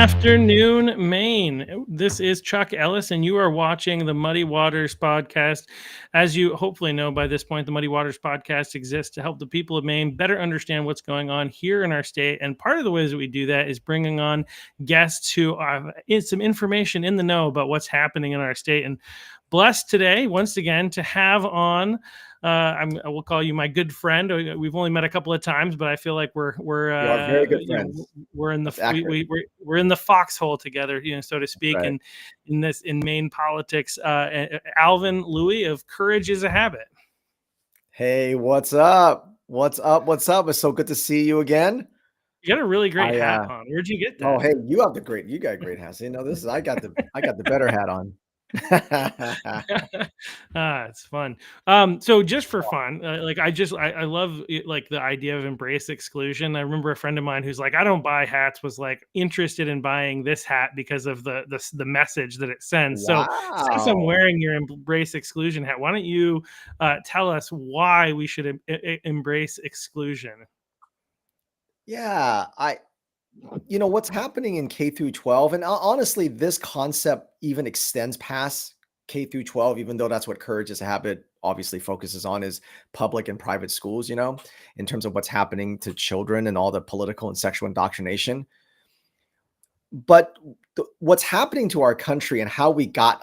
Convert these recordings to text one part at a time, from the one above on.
afternoon, Maine. This is Chuck Ellis, and you are watching the Muddy Waters podcast. As you hopefully know by this point, the Muddy Waters podcast exists to help the people of Maine better understand what's going on here in our state. And part of the ways that we do that is bringing on guests who have some information in the know about what's happening in our state. And blessed today, once again, to have on. I will call you my good friend. We've only met a couple of times, but I feel like we're You are very good friends. we're in That's the accurate. we're in the foxhole together, so to speak. Right. And in Maine politics, Alvin Lui of Courage is a Habit. Hey, what's up? What's up? What's up? It's so good to see you again. You got a really great hat on. Where'd you get that? Oh, hey, you got a great hat. See, no, I got the better hat on. It's fun. So just for fun, I love like the idea of embrace exclusion. I remember a friend of mine who's like, I don't buy hats, was like interested in buying this hat because of the message that it sends. Wow. So since I'm wearing your embrace exclusion hat, why don't you tell us why we should embrace exclusion? Yeah, what's happening in K through 12, and honestly, this concept even extends past K through 12, even though that's what Courage is a Habit obviously focuses on, is public and private schools, in terms of what's happening to children and all the political and sexual indoctrination. But what's happening to our country and how we got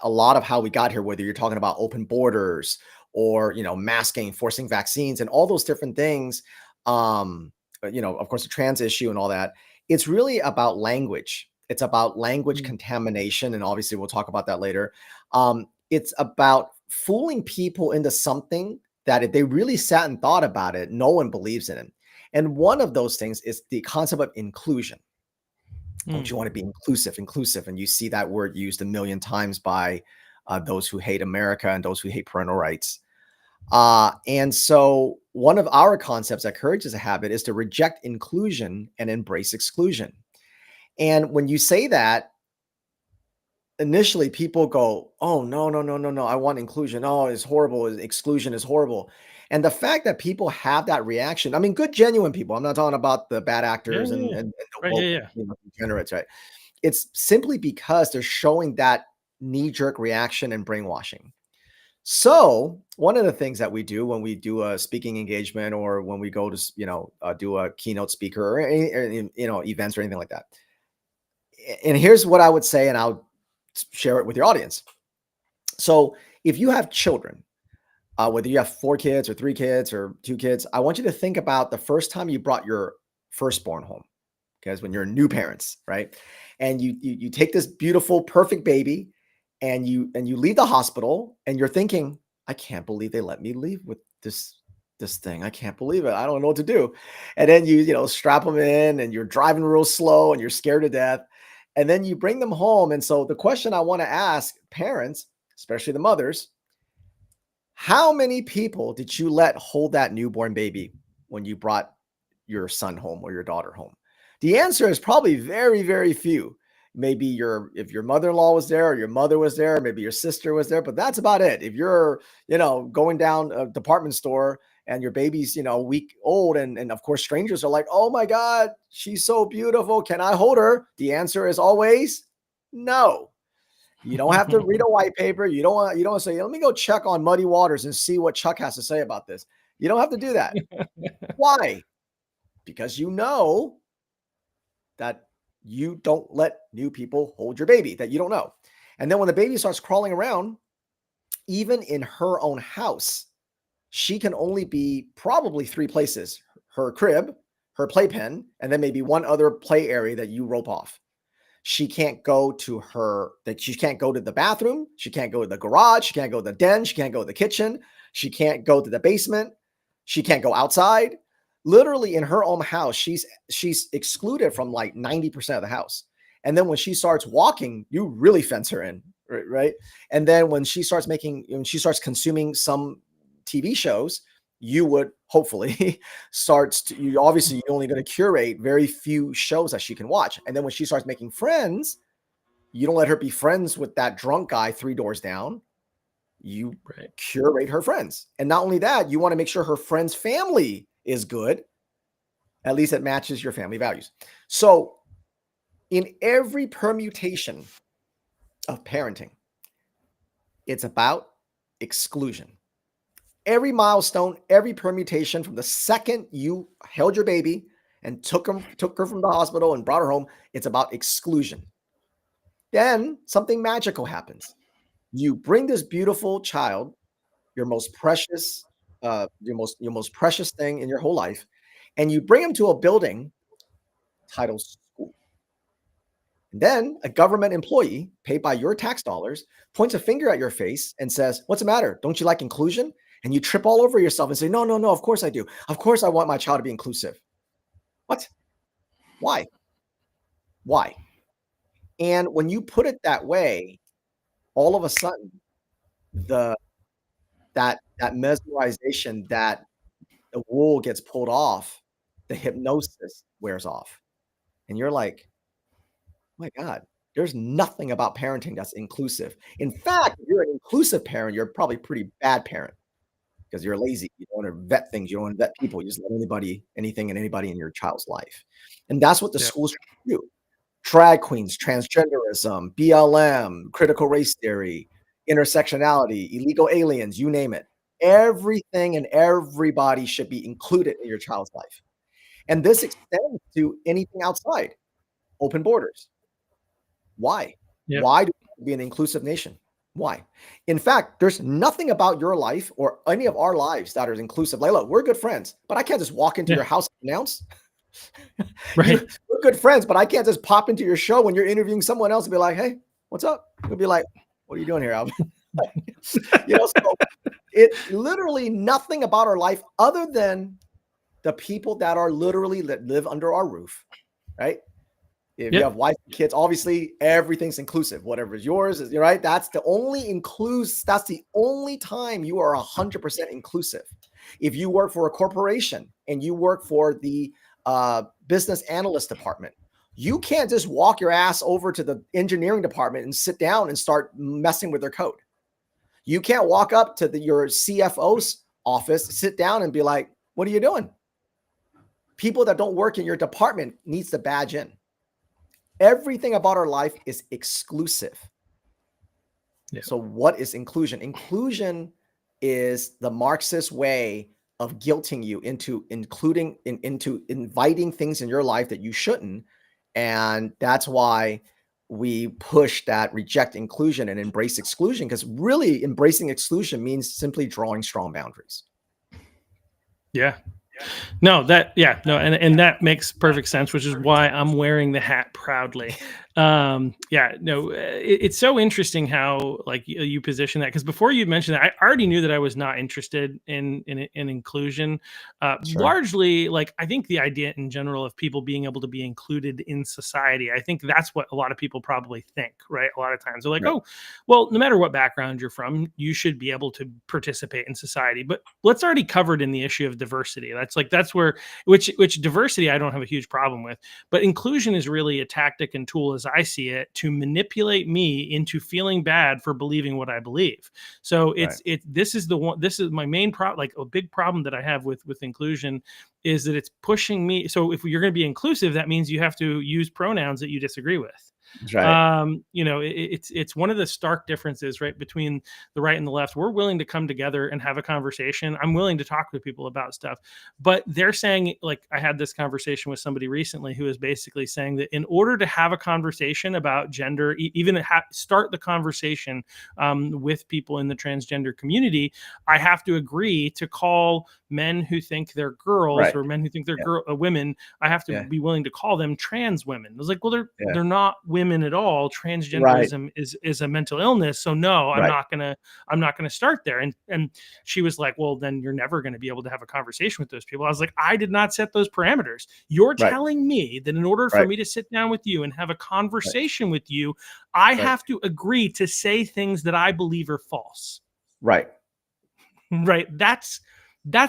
here, whether you're talking about open borders or, masking, forcing vaccines and all those different things, of course, the trans issue and all that, it's really about language. It's about language contamination. And obviously we'll talk about that later. It's about fooling people into something that if they really sat and thought about it, no one believes in it. And one of those things is the concept of inclusion. Don't you want to be inclusive? And you see that word used a million times by those who hate America and those who hate parental rights. And so one of our concepts at Courage is a Habit is to reject inclusion and embrace exclusion. And when you say that, initially people go, oh, no, I want inclusion. Oh, it's horrible. Exclusion is horrible. And the fact that people have that reaction, I mean, good, genuine people. I'm not talking about the bad actors and the woke, degenerates, right? It's simply because they're showing that knee-jerk reaction and brainwashing. So one of the things that we do when we do a speaking engagement or when we go to, do a keynote speaker or events or anything like that. And here's what I would say, and I'll share it with your audience. So if you have children, whether you have 4 kids or 3 kids or 2 kids, I want you to think about the first time you brought your firstborn home, because when you're new parents, right? And you take this beautiful, perfect baby and you leave the hospital and you're thinking, I can't believe they let me leave with this thing. I can't believe it. I don't know what to do. And then you strap them in and you're driving real slow and you're scared to death. And then you bring them home. And so the question I want to ask parents, especially the mothers, how many people did you let hold that newborn baby when you brought your son home or your daughter home? The answer is probably very, very few. Maybe if your mother-in-law was there or your mother was there, maybe your sister was there, but that's about it. If you're, going down a department store and your baby's, a week old and of course strangers are like, oh my God, she's so beautiful. Can I hold her? The answer is always no. You don't have to read a white paper. You don't want to say, let me go check on Muddy Waters and see what Chuck has to say about this. You don't have to do that. Why? Because you know that you don't let new people hold your baby that you don't know. And then when the baby starts crawling around, even in her own house, she can only be probably 3 places: her crib, her playpen, and then maybe one other play area that you rope off. She can't go to she can't go to the bathroom. She can't go to the garage. She can't go to the den. She can't go to the kitchen. She can't go to the basement. She can't go outside. Literally in her own house, she's excluded from like 90% of the house. And then when she starts walking, you really fence her in, right? And then when she starts consuming some TV shows, you would hopefully you're only going to curate very few shows that she can watch. And then when she starts making friends, you don't let her be friends with that drunk guy 3 doors down. You curate her friends. And not only that, you want to make sure her friend's family is good. At least it matches your family values. So In every permutation of parenting, it's about exclusion. Every milestone, every permutation from the second you held your baby and took her from the hospital and brought her home, it's about exclusion. Then something magical happens. You bring this beautiful child, your most precious, your most precious thing in your whole life, and you bring him to a building titled school. And then a government employee paid by your tax dollars points a finger at your face and says, "What's the matter? Don't you like inclusion?" And you trip all over yourself and say, "No, no, no, of course I do. Of course I want my child to be inclusive." What? Why? Why? And when you put it that way, all of a sudden, the that mesmerization, that the wool gets pulled off, the hypnosis wears off. And you're like, "My God, there's nothing about parenting that's inclusive." In fact, if you're an inclusive parent, you're probably a pretty bad parent because you're lazy. You don't want to vet things. You don't want to vet people. You just let anything and anybody in your child's life. And that's what the Yeah. schools do. Drag queens, transgenderism, BLM, critical race theory, intersectionality, illegal aliens, you name it. Everything and everybody should be included in your child's life. And this extends to anything outside. Open borders. Why? Yep. Why do we have to be an inclusive nation? Why? In fact, there's nothing about your life or any of our lives that is inclusive. Like, look, we're good friends, but I can't just walk into Yeah. your house and announce. Right. We're good friends, but I can't just pop into your show when you're interviewing someone else and be like, "Hey, what's up?" You'll be like, "What are you doing here, Alvin?" So it literally nothing about our life other than the people that are literally that live under our roof, right? If you Yep. have wife and kids, obviously everything's inclusive. Whatever is yours is right. That's the only time you are 100% inclusive. If you work for a corporation and you work for the business analyst department, you can't just walk your ass over to the engineering department and sit down and start messing with their code. You can't walk up to your CFO's office, sit down and be like, "What are you doing?" People that don't work in your department needs to badge in. Everything about our life is exclusive. Yeah. So what is inclusion? Inclusion is the Marxist way of guilting you into into inviting things in your life that you shouldn't. And that's why we push that reject inclusion and embrace exclusion, because really embracing exclusion means simply drawing strong boundaries. Yeah. No, and that makes perfect sense, which is why I'm wearing the hat proudly. It's so interesting how like you position that, because before you mentioned that, I already knew that I was not interested in inclusion. Sure. Largely, like I think the idea in general of people being able to be included in society, I think that's what a lot of people probably think, right? A lot of times they're like, Right. oh, well, no matter what background you're from, you should be able to participate in society. But let's already covered in the issue of diversity. That's where which diversity I don't have a huge problem with, but inclusion is really a tactic and tool, as I see it, to manipulate me into feeling bad for believing what I believe. So Right. this is my main problem, like a big problem that I have with inclusion, is that it's pushing me. So if you're going to be inclusive, that means you have to use pronouns that you disagree with. That's right. It's one of the stark differences, right, between the right and the left. We're willing to come together and have a conversation. I'm willing to talk with people about stuff, but they're saying, like, I had this conversation with somebody recently who is basically saying that in order to have a conversation about gender, even start the conversation with people in the transgender community, I have to agree to call men who think they're girls Right. or men who think they're Yeah. women. I have to Yeah. be willing to call them trans women. I was like, well, Yeah. they're not women at all. Right. Transgenderism is a mental illness. So no, Right. I'm not gonna start there. And she was like, well, then you're never going to be able to have a conversation with those people. I was like, I did not set those parameters. You're Right. telling me that in order for Right. me to sit down with you and have a Right. conversation with you, I Right. have to agree to say things that I believe are false. Right. Right? That's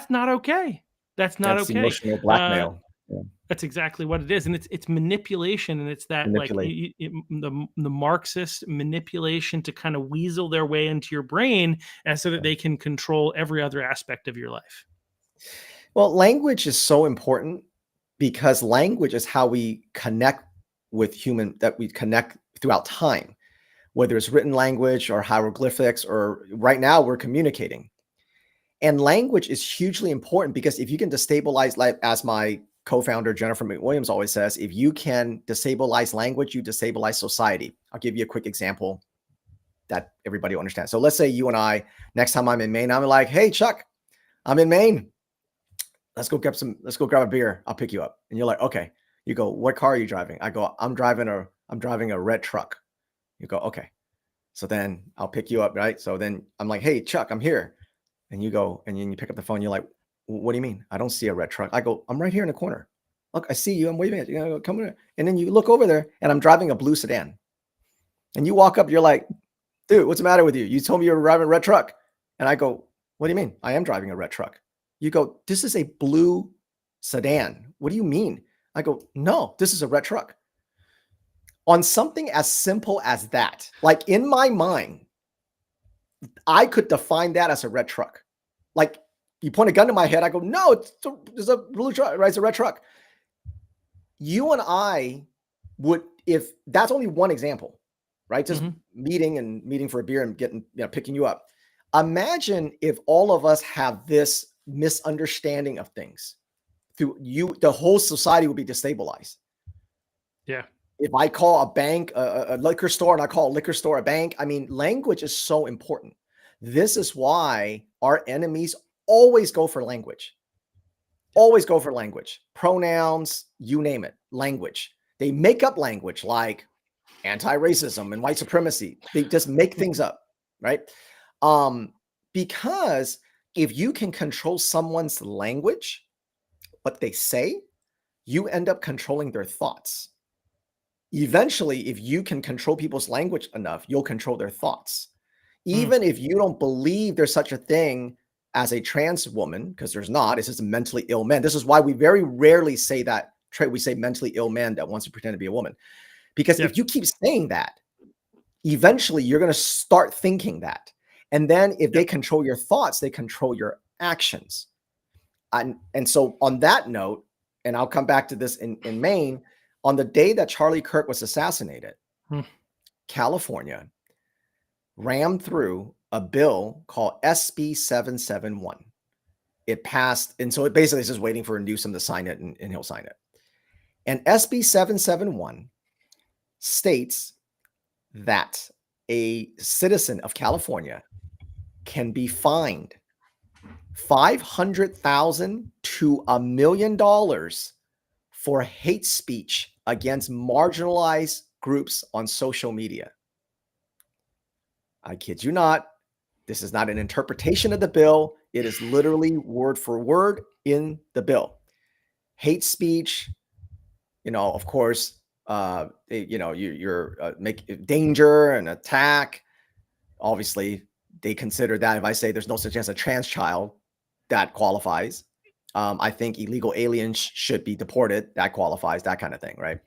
not okay. That's not That's okay. emotional Uh, blackmail. Yeah. that's exactly what it is, and it's manipulation, and it's that like Manipulate. the Marxist manipulation to kind of weasel their way into your brain, and so that Yeah. they can control every other aspect of your life. Well, language is so important because language is how we connect with human, that we connect throughout time, whether it's written language or hieroglyphics, or right now we're communicating. And language is hugely important, because if you can destabilize, like as my co-founder Jennifer McWilliams always says, if you can destabilize language, you destabilize society. I'll give you a quick example that everybody will understand. So let's say you and I, next time I'm in Maine, I'm like, hey Chuck, I'm in Maine. Let's go grab a beer. I'll pick you up. And you're like, okay. You go, what car are you driving? I go, I'm driving a red truck. You go, okay. So then I'll pick you up, right? So then I'm like, hey Chuck, I'm here. And you go, and then you pick up the phone. You're like, what do you mean? I don't see a red truck. I go, I'm right here in the corner. Look, I see you. I'm waving at you. I go, come here. And then you look over there, and I'm driving a blue sedan. And you walk up, you're like, dude, what's the matter with you? You told me you were driving a red truck. And I go, what do you mean? I am driving a red truck. You go, this is a blue sedan. What do you mean? I go, no, this is a red truck. On something as simple as that, like in my mind, I could define that as a red truck. Like you point a gun to my head, I go, no, it's a blue truck, right? It's a red truck. You and I would, if that's only one example, right? Just meeting for a beer and getting, picking you up. Imagine if all of us have this misunderstanding of things. Through you, the whole society would be destabilized. Yeah. If I call a bank a liquor store, and I call a liquor store a bank, I mean, language is so important. This is why our enemies always go for language. Always go for language. Pronouns, you name it, language. They make up language like anti-racism and white supremacy. They just make things up, right? Because if you can control someone's language, what they say, you end up controlling their thoughts. Eventually, if you can control people's language enough, you'll control their thoughts. Even if you don't believe there's such a thing as a trans woman, because there's not, it's just a mentally ill man. This is why we very rarely say that. We say mentally ill man that wants to pretend to be a woman. Because if you keep saying that, eventually you're going to start thinking that. And then if they control your thoughts, they control your actions. And so on that note, and I'll come back to this in Maine, on the day that Charlie Kirk was assassinated, California rammed through a bill called SB 771. It passed, and so it basically is just waiting for Newsom to sign it, and he'll sign it. And SB 771 states that a citizen of California can be fined $500,000 to $1 million for hate speech against marginalized groups on social media. I kid you not. This is not an interpretation of the bill. It is literally word for word in the bill. Hate speech, of course, you're make danger and attack. Obviously, they consider that. If I say there's no such thing as a trans child, that qualifies. I think illegal aliens should be deported. That qualifies, that kind of thing, right?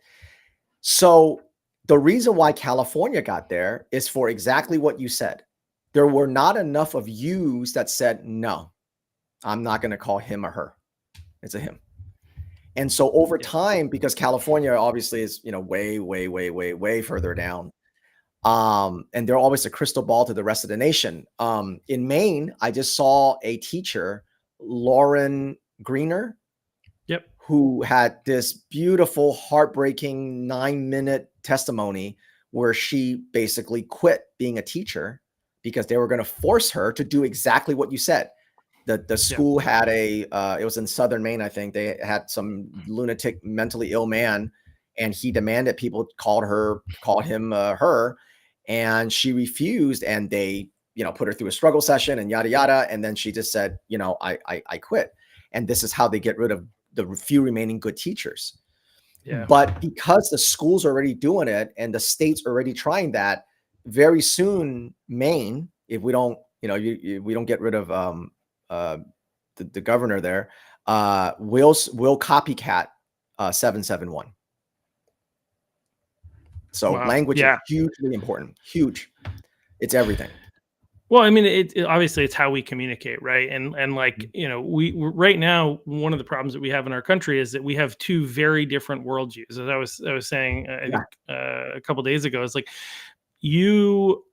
So the reason why California got there is for exactly what you said. There were not enough of yous that said, no, I'm not going to call him or her. It's a him. And so over time, because California obviously is, way further down. And they're always a crystal ball to the rest of the nation. In Maine, I just saw a teacher, Lauren Greener, who had this beautiful, heartbreaking 9-minute testimony where she basically quit being a teacher because they were going to force her to do exactly what you said. The school had it was in Southern Maine, I think. They had some lunatic, mentally ill man, and he demanded people call him her, and she refused, and they, put her through a struggle session and yada, yada. And then she just said, I quit. And this is how they get rid of the few remaining good teachers. But because the school's already doing it and the state's already trying that, very soon, Maine, if we don't, we don't get rid of the governor there, will copycat 771. So language is hugely important. Huge. It's everything. Well, I mean, obviously it's how we communicate, right? And like, you know, right now, one of the problems that we have in our country is that we have two very different worldviews. As I was saying, I Yeah. think a couple days ago, it's like you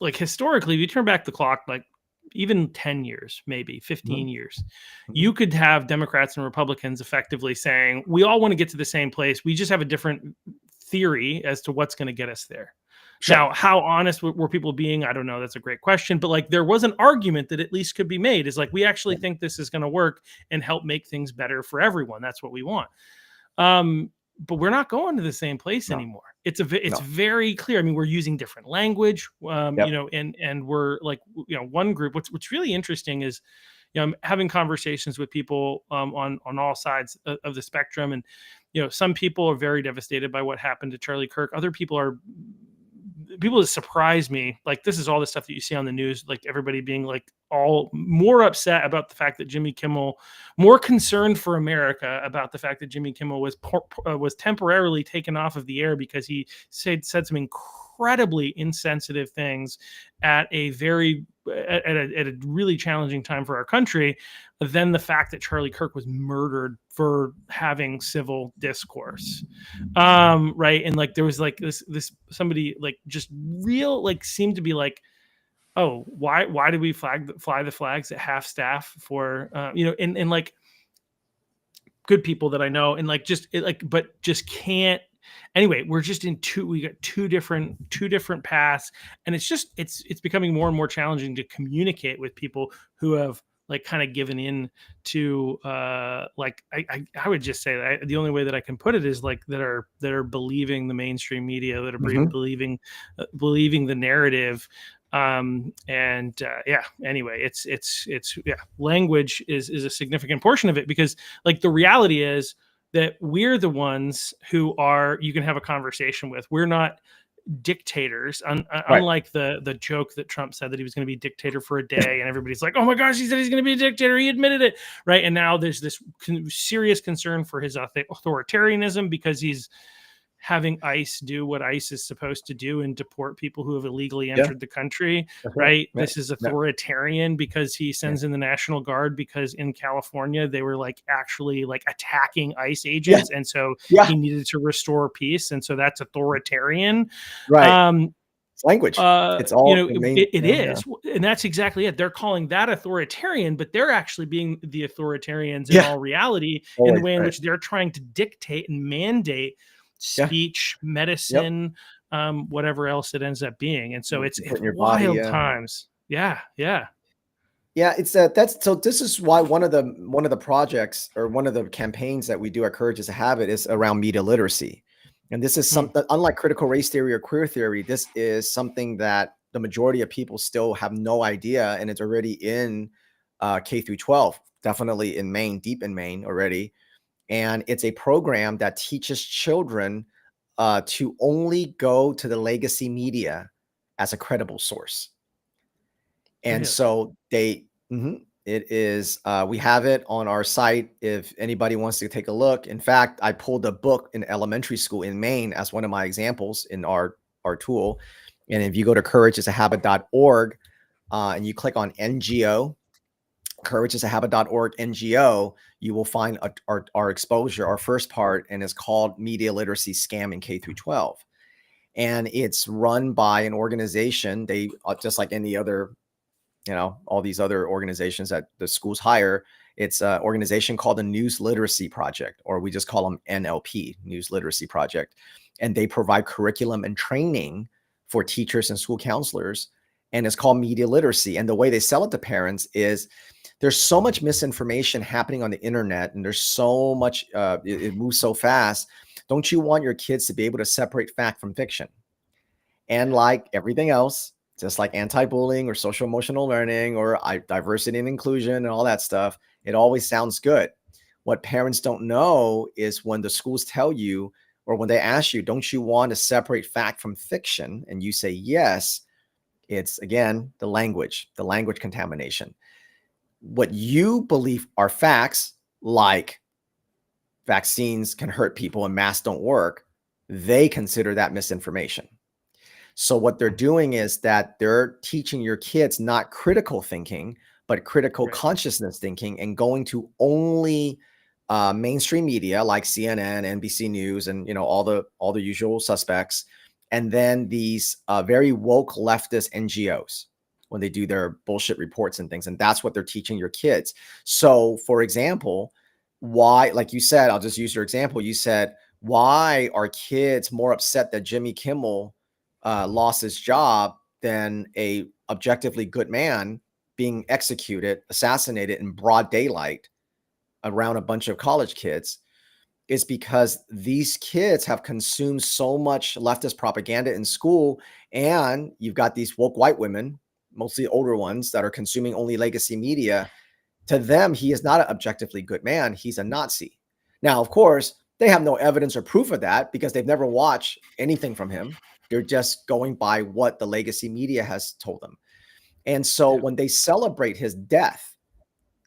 like historically, if you turn back the clock, like even 10 years, maybe Mhm. 15 years, Mhm. you could have Democrats and Republicans effectively saying we all want to get to the same place, we just have a different theory as to what's going to get us there. Sure. Now, how honest were people being? I don't know. That's a great question. But like, there was an argument that at least could be made is like, we actually Yeah. think this is going to work and help make things better for everyone. That's what we want. Um, but we're not going to the same place No. anymore. It's No. very clear. I mean, we're using different language, Yep. and we're like, one group. What's really interesting is, I'm having conversations with people on all sides of the spectrum, and some people are very devastated by what happened to Charlie Kirk. Other people that surprise me, like this is all the stuff that you see on the news, like everybody being like all more upset about the fact that Jimmy Kimmel, more concerned for America about the fact that Jimmy Kimmel was temporarily taken off of the air because he said some incredibly insensitive things at a very at a really challenging time for our country, than the fact that Charlie Kirk was murdered for having civil discourse. Right, and like there was like this somebody like just real like seemed to be like, oh, why did we fly the flags at half staff for and like good people that I know, and like just like but just can't. Anyway, we're just we got two different paths, and it's becoming more and more challenging to communicate with people who have like kind of given in to like I would just say that the only way that I can put it is like that are believing the mainstream media, that are Mhm. believing the narrative. And yeah, anyway, it's yeah, language is a significant portion of it, because like the reality is that we're the ones who are you can have a conversation with. We're not dictators, Right. unlike the joke that Trump said that he was going to be dictator for a day, and everybody's like, oh my gosh, he said he's going to be a dictator, he admitted it, right? And now there's this serious concern for his authoritarianism, because he's having ICE do what ICE is supposed to do and deport people who have illegally Yeah. entered the country, That's right. right? Yeah. This is Yeah. authoritarian because he Yeah. sends in the National Guard because in California they were like actually like attacking ICE Yeah. agents, and so Yeah. he needed to restore peace, and so that's authoritarian. Right. Um, It's language. It's all the main, it yeah. is, and that's exactly it. They're calling that authoritarian, but they're actually being the authoritarians in Yeah. all reality, in the Always, way in right. which they're trying to dictate and mandate Yeah. speech, Yep. medicine, whatever else it ends up being. And so What it's you put it's in your body, wild yeah. times. Yeah, yeah. Yeah, it's that's so this is why one of the projects or one of the campaigns that we do at Courage is a Habit is around media literacy. And this is Hmm. something unlike critical race theory or queer theory, this is something that the majority of people still have no idea, and it's already in K through 12, definitely in Maine, deep in Maine already. And it's a program that teaches children to only go to the legacy media as a credible source. And Really? so it is, we have it on our site if anybody wants to take a look. In fact, I pulled a book in elementary school in Maine as one of my examples in our tool. And if you go to courageisahabit.org and you click on NGO, courageisahabit.org NGO, you will find our exposure, our first part, and it's called Media Literacy Scam in K through 12. And it's run by an organization. They just like any other, all these other organizations that the schools hire. It's an organization called the News Literacy Project, or we just call them NLP, News Literacy Project. And they provide curriculum and training for teachers and school counselors. And it's called media literacy. And the way they sell it to parents is there's so much misinformation happening on the internet, and there's so much, it moves so fast. Don't you want your kids to be able to separate fact from fiction? And like everything else, just like anti-bullying or social emotional learning or diversity and inclusion and all that stuff, it always sounds good. What parents don't know is when the schools tell you, or when they ask you, don't you want to separate fact from fiction? And you say yes, it's again the language contamination. What you believe are facts, like vaccines can hurt people and masks don't work, they consider that misinformation. So what they're doing is that they're teaching your kids not critical thinking, but critical Right. consciousness thinking, and going to only mainstream media like CNN, NBC News, and all the usual suspects, and then these very woke leftist NGOs when they do their bullshit reports and things, and that's what they're teaching your kids. So, for example, why, like you said, I'll just use your example. You said, why are kids more upset that Jimmy Kimmel lost his job than a objectively good man being executed, assassinated in broad daylight around a bunch of college kids? Is because these kids have consumed so much leftist propaganda in school, and you've got these woke white women, mostly older ones, that are consuming only legacy media. To them, he is not an objectively good man. He's a Nazi. Now, of course, they have no evidence or proof of that because they've never watched anything from him. They're just going by what the legacy media has told them. And so Yeah. when they celebrate his death,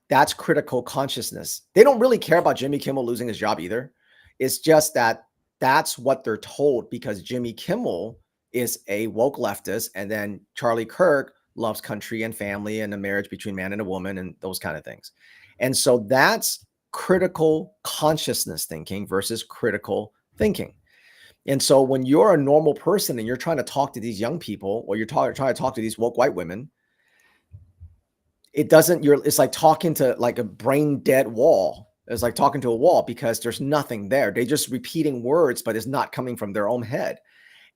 that's critical consciousness. They don't really care about Jimmy Kimmel losing his job either. It's just that that's what they're told because Jimmy Kimmel is a woke leftist, and then Charlie Kirk loves country and family and a marriage between man and a woman and those kind of things. And so that's critical consciousness thinking versus critical thinking. And so when you're a normal person and you're trying to talk to these young people, or you're trying to talk to these woke white women, it's like talking to like a brain dead wall. It's like talking to a wall because there's nothing there. They're just repeating words, but it's not coming from their own head.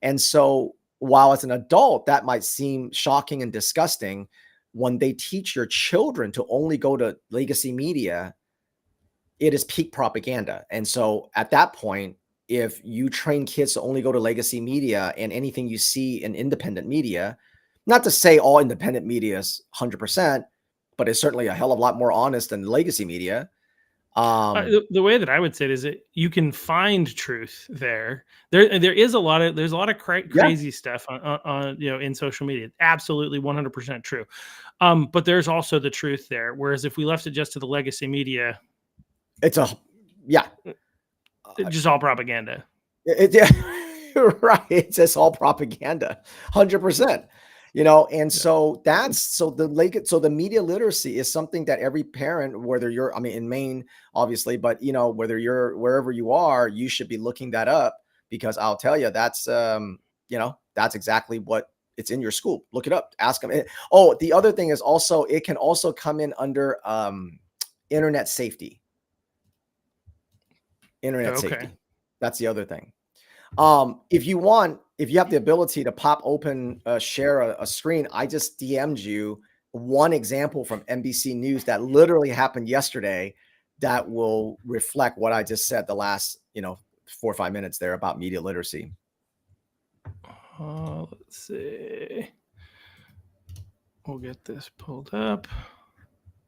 And so while as an adult, that might seem shocking and disgusting, when they teach your children to only go to legacy media, it is peak propaganda. And so at that point, if you train kids to only go to legacy media and anything you see in independent media, not to say all independent media is 100%, but it's certainly a hell of a lot more honest than legacy media. The way that I would say it is that you can find truth there. There's a lot of Yeah, crazy stuff on in social media. Absolutely 100% true. But there's also the truth there. Whereas if we left it just to the legacy media, it's a, yeah, it's just all propaganda. yeah, right. It's just all propaganda, 100%. And Yeah. so the media literacy is something that every parent, whether you're, I mean, in Maine, obviously, but whether you're wherever you are, you should be looking that up, because I'll tell you, that's exactly what it's in your school. Look it up, ask them. Oh, the other thing is also, it can also come in under internet safety. Internet Okay. safety. That's the other thing. If you have the ability to pop open, share a screen, I just DM'd you one example from NBC News that literally happened yesterday that will reflect what I just said the last, 4 or 5 minutes there about media literacy. Let's see. We'll get this pulled up.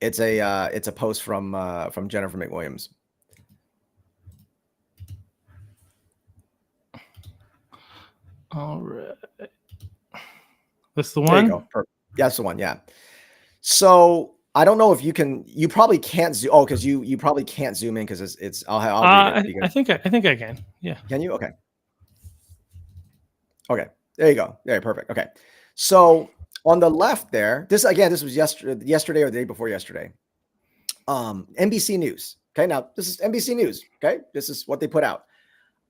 It's a post from Jennifer McWilliams. All right. That's the There you one? go. Perfect. Yeah, that's the one. Yeah. So I don't know if you probably can't zoom. Oh, because you probably can't zoom in because I'll read it I because think I can. Yeah. can you? Okay. Okay. There you go. Yeah, perfect. Okay. So on the left there, this was yesterday or the day before yesterday. NBC News. Okay. Now this is NBC News. Okay. This is what they put out.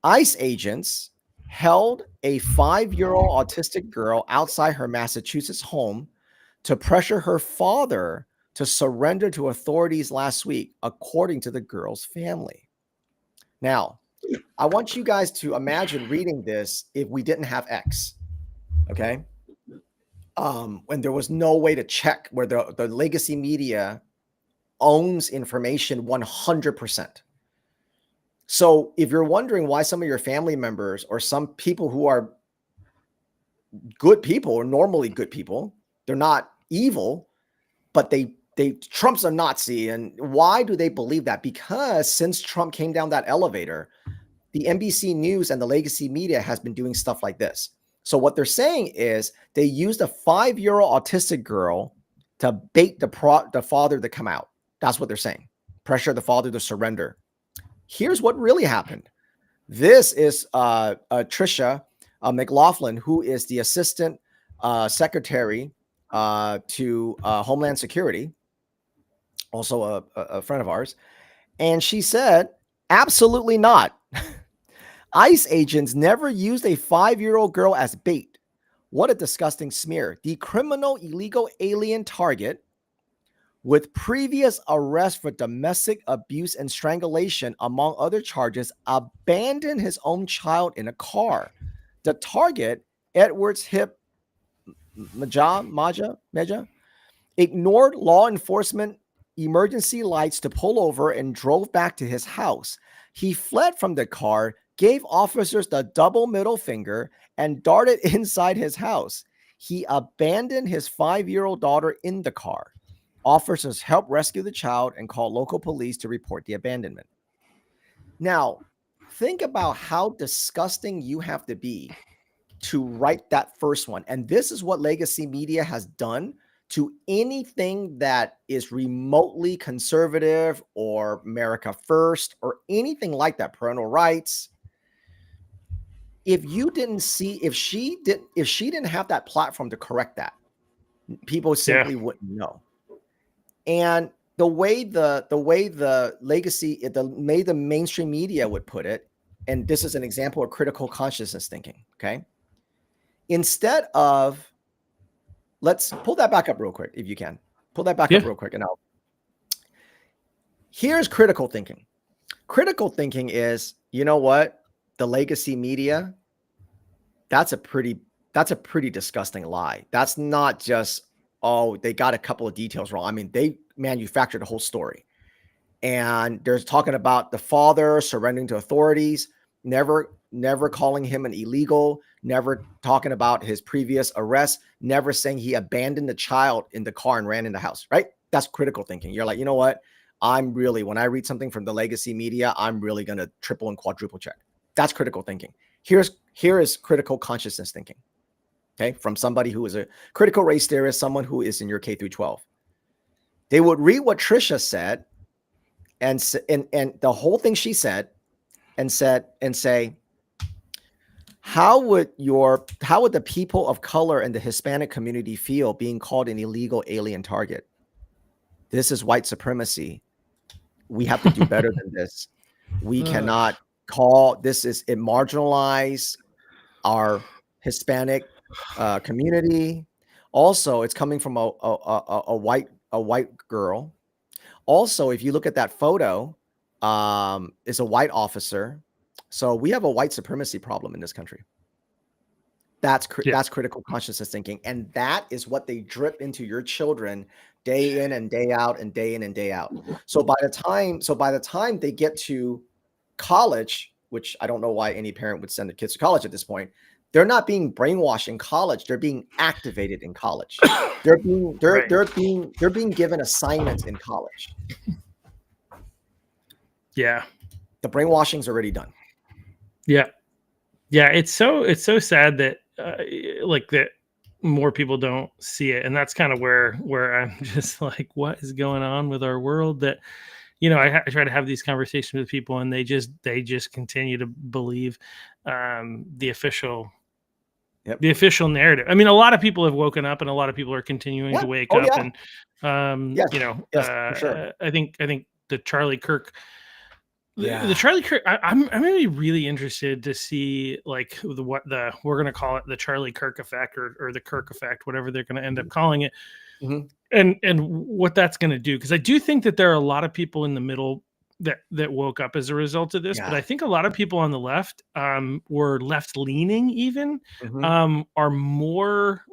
ICE agents held a 5-year-old autistic girl outside her Massachusetts home to pressure her father to surrender to authorities last week, according to the girl's family. Now, I want you guys to imagine reading this if we didn't have X, okay? When there was no way to check, where the legacy media owns information 100%. So if you're wondering why some of your family members or some people who are good people, or normally good people, they're not evil, but Trump's a Nazi. And why do they believe that? Because since Trump came down that elevator, the NBC News and the legacy media has been doing stuff like this. So what they're saying is they used a 5-year-old autistic girl to bait the father to come out. That's what they're saying. Pressure the father to surrender. Here's what really happened. This is Trisha McLaughlin, who is the assistant secretary to Homeland Security, also a friend of ours. And she said, absolutely not. ICE agents never used a 5-year-old girl as bait. What a disgusting smear. The criminal illegal alien target, with previous arrest for domestic abuse and strangulation, among other charges, abandoned his own child in a car. The target, Edwards Hip Maja, ignored law enforcement emergency lights to pull over and drove back to his house. He fled from the car, gave officers the double middle finger, and darted inside his house. He abandoned his 5-year-old daughter in the car. Officers helped rescue the child and called local police to report the abandonment. Now, think about how disgusting you have to be to write that first one. And this is what legacy media has done to anything that is remotely conservative or America First or anything like that, parental rights. If you didn't see, if she didn't have that platform to correct that, people simply wouldn't know. And the way the legacy, the mainstream media would put it, and this is an example of critical consciousness thinking, okay? Instead of, let's pull that back up real quick, if you can. Pull that back up real quick. And here's critical thinking. Critical thinking is, you know what? The legacy media, that's a pretty disgusting lie. That's not just, oh, they got a couple of details wrong. I mean, they manufactured a whole story. And there's talking about the father surrendering to authorities, never calling him an illegal, never talking about his previous arrest, never saying he abandoned the child in the car and ran in the house, right? That's critical thinking. You're like, you know what? When I read something from the legacy media, I'm really going to triple and quadruple check. That's critical thinking. Here is critical consciousness thinking. Okay. From somebody who is a critical race theorist, someone who is in your K through 12. They would read what Trisha said and the whole thing she said and say, how would the people of color and the Hispanic community feel being called an illegal alien target? This is white supremacy. We have to do better than this. We cannot call this it marginalize our Hispanic community. Also, it's coming from a white girl. Also, if you look at that photo, it's a white officer. So we have a white supremacy problem in this country. That's critical consciousness thinking. And that is what they drip into your children day in and day out and day in and day out. So by the time they get to college, which I don't know why any parent would send their kids to college at this point, they're not being brainwashed in college. They're being activated in college. They're being given assignments in college. Yeah. The brainwashing's already done. Yeah. Yeah. It's so sad that that more people don't see it. And that's kind of where I'm just like, what is going on with our world? That, I try to have these conversations with people and they just continue to believe the official narrative. I mean, a lot of people have woken up and a lot of people are continuing to wake up. Yeah. And, for sure. I think the Charlie Kirk, the Charlie Kirk, I'm really, really interested to see we're going to call it the Charlie Kirk effect or the Kirk effect, whatever they're going to end up calling it. Mm-hmm. And what that's going to do. Cause I do think that there are a lot of people in the middle that woke up as a result of this, but I think a lot of people on the left, were left leaning even, are more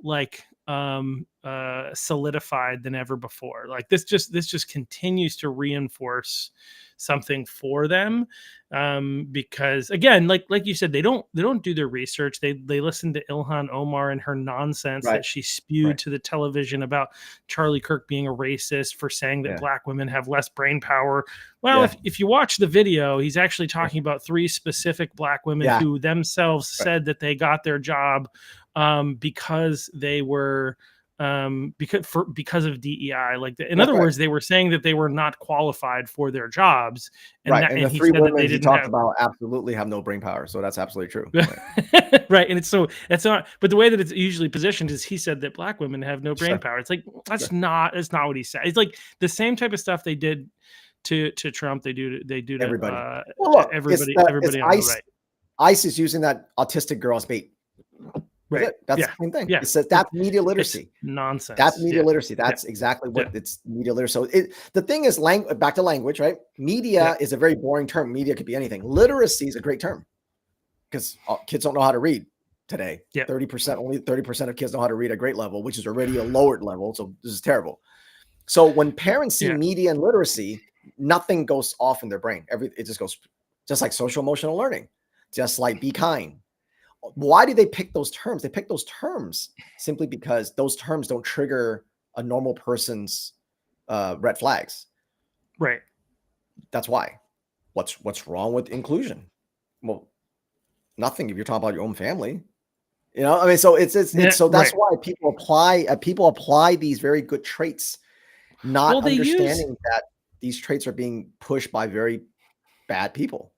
solidified than ever before. Like this just continues to reinforce something for them, because again, like you said, they don't do their research. They listen to Ilhan Omar and her nonsense that she spewed to the television about Charlie Kirk being a racist for saying that black women have less brain power. Well, if you watch the video, he's actually talking about 3 specific black women who themselves said that they got their job because they were because of DEI. Like, in That's other right. words, they were saying that they were not qualified for their jobs, Right, and and the he 3 said that they women he didn't talked have. about absolutely have no brain power, so that's absolutely true. Right. Right, and it's not, but the way that it's usually positioned is he said that black women have no brain Sure, power. It's like, sure. that's not what he said. It's like the same type of stuff they did to Trump, they do to Everybody. Well, look, it's everybody on the right. ICE is using that autistic girl as bait. That's Right. it. That's Yeah. the same thing. Yeah. It says It, that's media it's literacy. That's nonsense. media Yeah. literacy. Yeah. That's exactly Yeah. what it's media literacy. So the thing is, back to language, right? Yeah. Media is a very boring term. Media could be anything. Literacy is a great term because kids don't know how to read today. Yeah. 30%, only 30% of kids know how to read at grade level, which is already a lowered level. So this is terrible. So when parents see Yeah. media and literacy, nothing goes off in their brain. It just goes, just like social emotional learning, just like be kind. Why do they pick those terms? They pick those terms simply because those terms don't trigger a normal person's red flags. Right. That's why. What's wrong with inclusion? Well, nothing if you're talking about your own family. You know, I mean, so it's Yeah. so that's Right. why people apply these very good traits, not Well, they use understanding that these traits are being pushed by very bad people.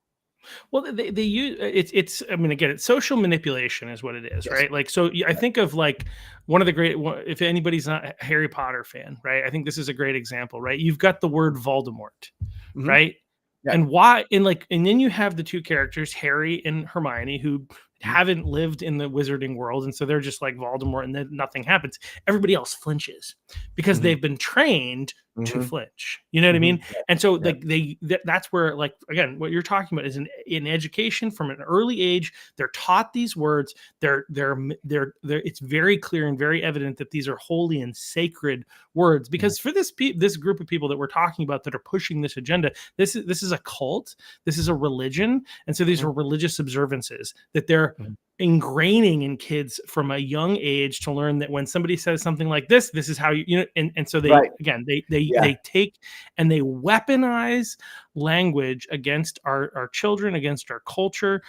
Well, they use it's I mean, again, it's social manipulation is what it is, Yes. right? Like, so I think of like one of the great if anybody's not a Harry Potter fan, right? I think this is a great example, right? You've got the word Voldemort, Mhm. right? Yeah. And why and then you have the two characters, Harry and Hermione, who Mhm. haven't lived in the wizarding world, and so they're just like Voldemort, and then nothing happens. Everybody else flinches because Mhm. they've been trained to Mhm. flinch. You know what I Mhm. mean? And so Yeah. like that's where, like, again, what you're talking about is in education from an early age, they're taught these words. They're it's very clear and very evident that these are holy and sacred words, Mhm. because for this group of people that we're talking about that are pushing this agenda, this is a cult, this is a religion, and so these Mhm. are religious observances that they're Mhm. ingraining in kids from a young age to learn that when somebody says something like this is how you know, and so they, Right. again, they Yeah. they take and they weaponize language against our children, against our culture,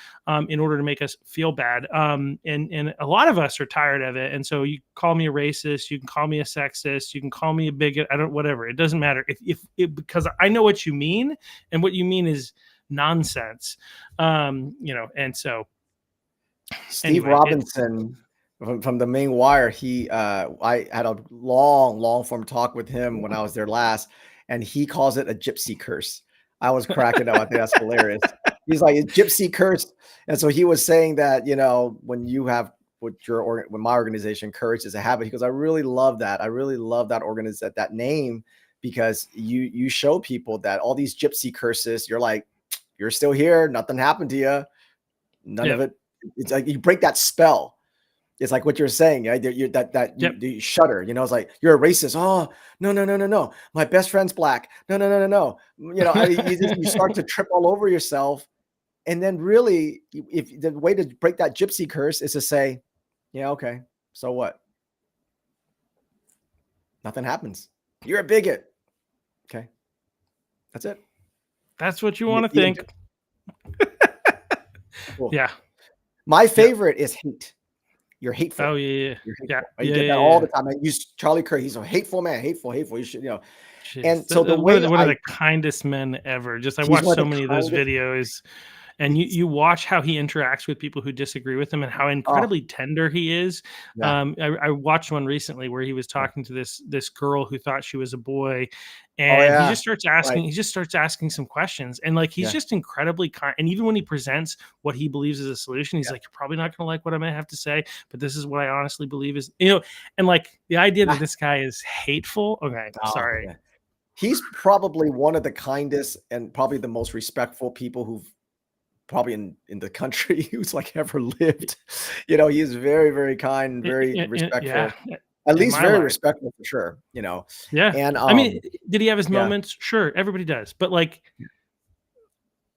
in order to make us feel bad, and a lot of us are tired of it. And so you call me a racist, you can call me a sexist, you can call me a bigot, I don't, whatever, it doesn't matter, because I know what you mean, and what you mean is nonsense. And so Steve anyway, it's Robinson from the main wire, I had a long form talk with him when I was there last, and he calls it a gypsy curse. I was cracking up. I think that's hilarious. He's like, a gypsy curse. And so he was saying that, when you have when my organization, Courage is a Habit, he goes, I really love that. I really love that that name, because you show people that all these gypsy curses, you're like, you're still here, nothing happened to you. None of yep, it. It's like you break that spell. It's like what you're saying, right? yep, You shudder. It's like you're a racist. Oh, no, no, no, no, no. My best friend's black. No, no, no, no, no. You start to trip all over yourself, and then really, if the way to break that gypsy curse is to say, yeah, okay, so what? Nothing happens. You're a bigot. Okay, that's it. that's what you You, want to you didn't think. cool. Yeah. My Yep. favorite is hate. You're Oh, hateful. yeah, You're yeah, hateful. I yeah, get yeah, that yeah, all yeah. the time. I use Charlie Kirk. He's a hateful man. Hateful, hateful. You should. Jeez, And so the way one of the kindest men ever. Just, I he's watched one of so the many of those kindest. videos, and He's you watch how he interacts with people who disagree with him and how oh incredibly tender he is. yeah, I watched one recently where he was yeah. talking to this girl who thought she was a boy, Oh and yeah, right. he just starts asking some questions, and like, he's Yeah, just incredibly kind. And even when he presents what he believes is a solution, he's yeah, like, "You're probably not going to like what I may have to say, but this is what I honestly believe is," and like the idea that yeah. this guy is hateful. Okay, Oh sorry. yeah. He's probably one of the kindest and probably the most respectful people who've probably in the country who's like ever lived. He is very, very kind, very Yeah, respectful. At in least my very life. respectful for sure. Yeah. And I mean, did he have his yeah, moments? Sure, everybody does, but like,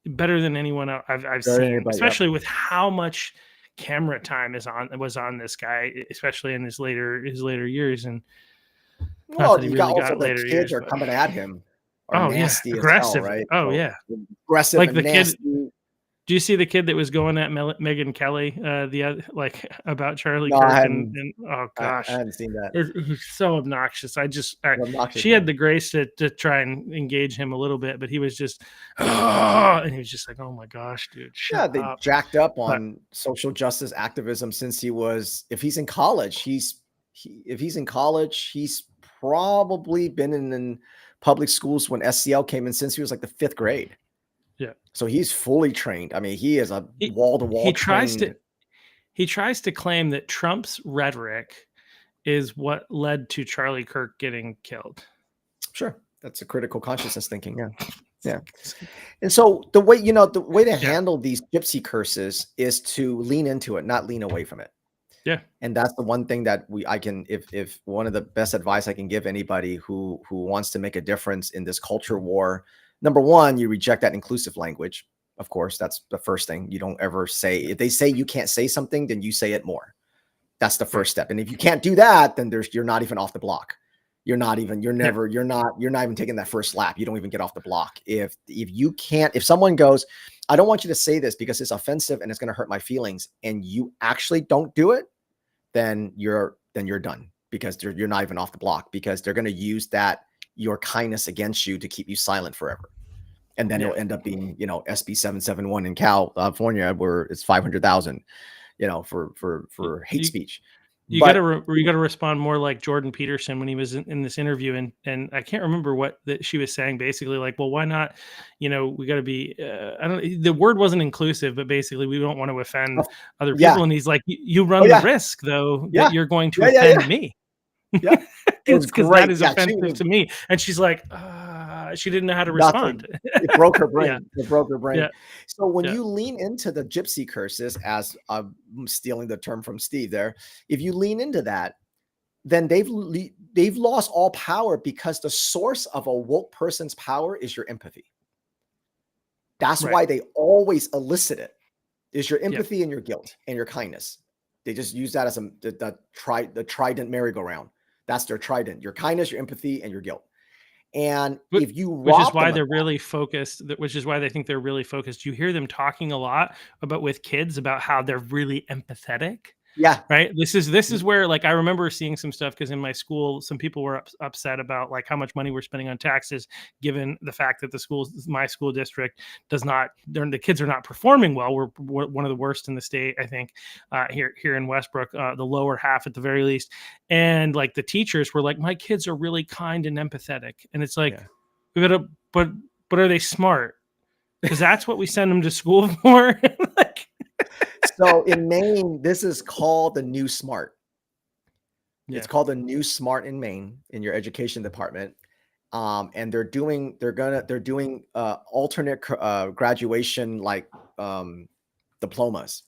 better than anyone I've very seen, anybody. Yep. especially with how much camera time was on this guy, especially in his later years, and not that Well, he you got really also got the later kids years, are but coming at him are oh yeah, nasty as hell, aggressive. right? Oh So yeah, aggressive like and the kid. nasty. Do you see the kid that was going at Megyn Kelly, like about Charlie No, I Kirk hadn't. and oh I gosh, hadn't seen that. it was so obnoxious. Obnoxious, She had man. the grace to try and engage him a little bit, but he was just, and he was just like, oh my gosh, dude, shut Yeah, they up. jacked up But on social justice activism since he was. If he's in college, if he's in college, he's probably been in public schools when SCL came in since he was like the 5th grade. yeah, So he's fully trained. I mean, he is a he, wall to he wall tries trained. to he tries to claim that Trump's rhetoric is what led to Charlie Kirk getting killed. Sure, that's a critical consciousness thinking. Yeah, yeah. And so the way the way to Yeah, handle these gypsy curses is to lean into it, not lean away from it. yeah, And that's the one thing that I can, if one of the best advice I can give anybody who wants to make a difference in this culture war. Number one, you reject that inclusive language. Of course, that's the first thing. You don't ever say, if they say you can't say something, then you say it more. That's the right. first step. And if you can't do that, then you're not even off the block. You're not Yeah, even taking that first lap. You don't even get off the block. If you can't, if someone goes, I don't want you to say this because it's offensive and it's going to hurt my feelings, and you actually don't do it, then you're done, because you're not even off the block, because they're going to use that, your kindness, against you to keep you silent forever. And then yeah. it'll end up being, SB 771 in California, where it's 500,000, for hate You speech. you got to But you got to respond more like Jordan Peterson when he was in this interview, and I can't remember what that she was saying. Basically, like, well, why not? We got to be. I don't. The word wasn't inclusive, but basically, we don't want to offend other yeah, people. And he's like, you oh run the yeah, risk though that yeah, you're going to yeah, yeah, offend yeah, me. yeah. It was Because that great. is Yeah, she offensive was to me. And she's like, she didn't know how to respond. nothing. It broke her Yeah, brain. It broke her brain. yeah, So when yeah, you lean into the gypsy curses, as I'm stealing the term from Steve there, if you lean into that, then they've lost all power, because the source of a woke person's power is your empathy. That's right. why they always elicit it, is your Yeah. empathy and your guilt and your kindness. They just use that as the trident merry-go-round. That's their trident: your kindness, your empathy, and your guilt. And Wh- if you Which is rob why them of they're that, really focused. Which is why they think they're really focused. You hear them talking a lot about with kids about how they're really empathetic, yeah, right? This is where, like, I remember seeing some stuff because in my school, some people were upset about like how much money we're spending on taxes, given the fact that my school district does not. The kids are not performing well. We're one of the worst in the state, I think, here in Westbrook, the lower half at the very least. And like the teachers were like, my kids are really kind and empathetic, and it's like, yeah. we gotta, but are they smart? Because that's what we send them to school for. Like, So in Maine, this is called the new smart. It's yeah, called the new smart in Maine, in your education department. And they're doing alternate graduation, like, diplomas.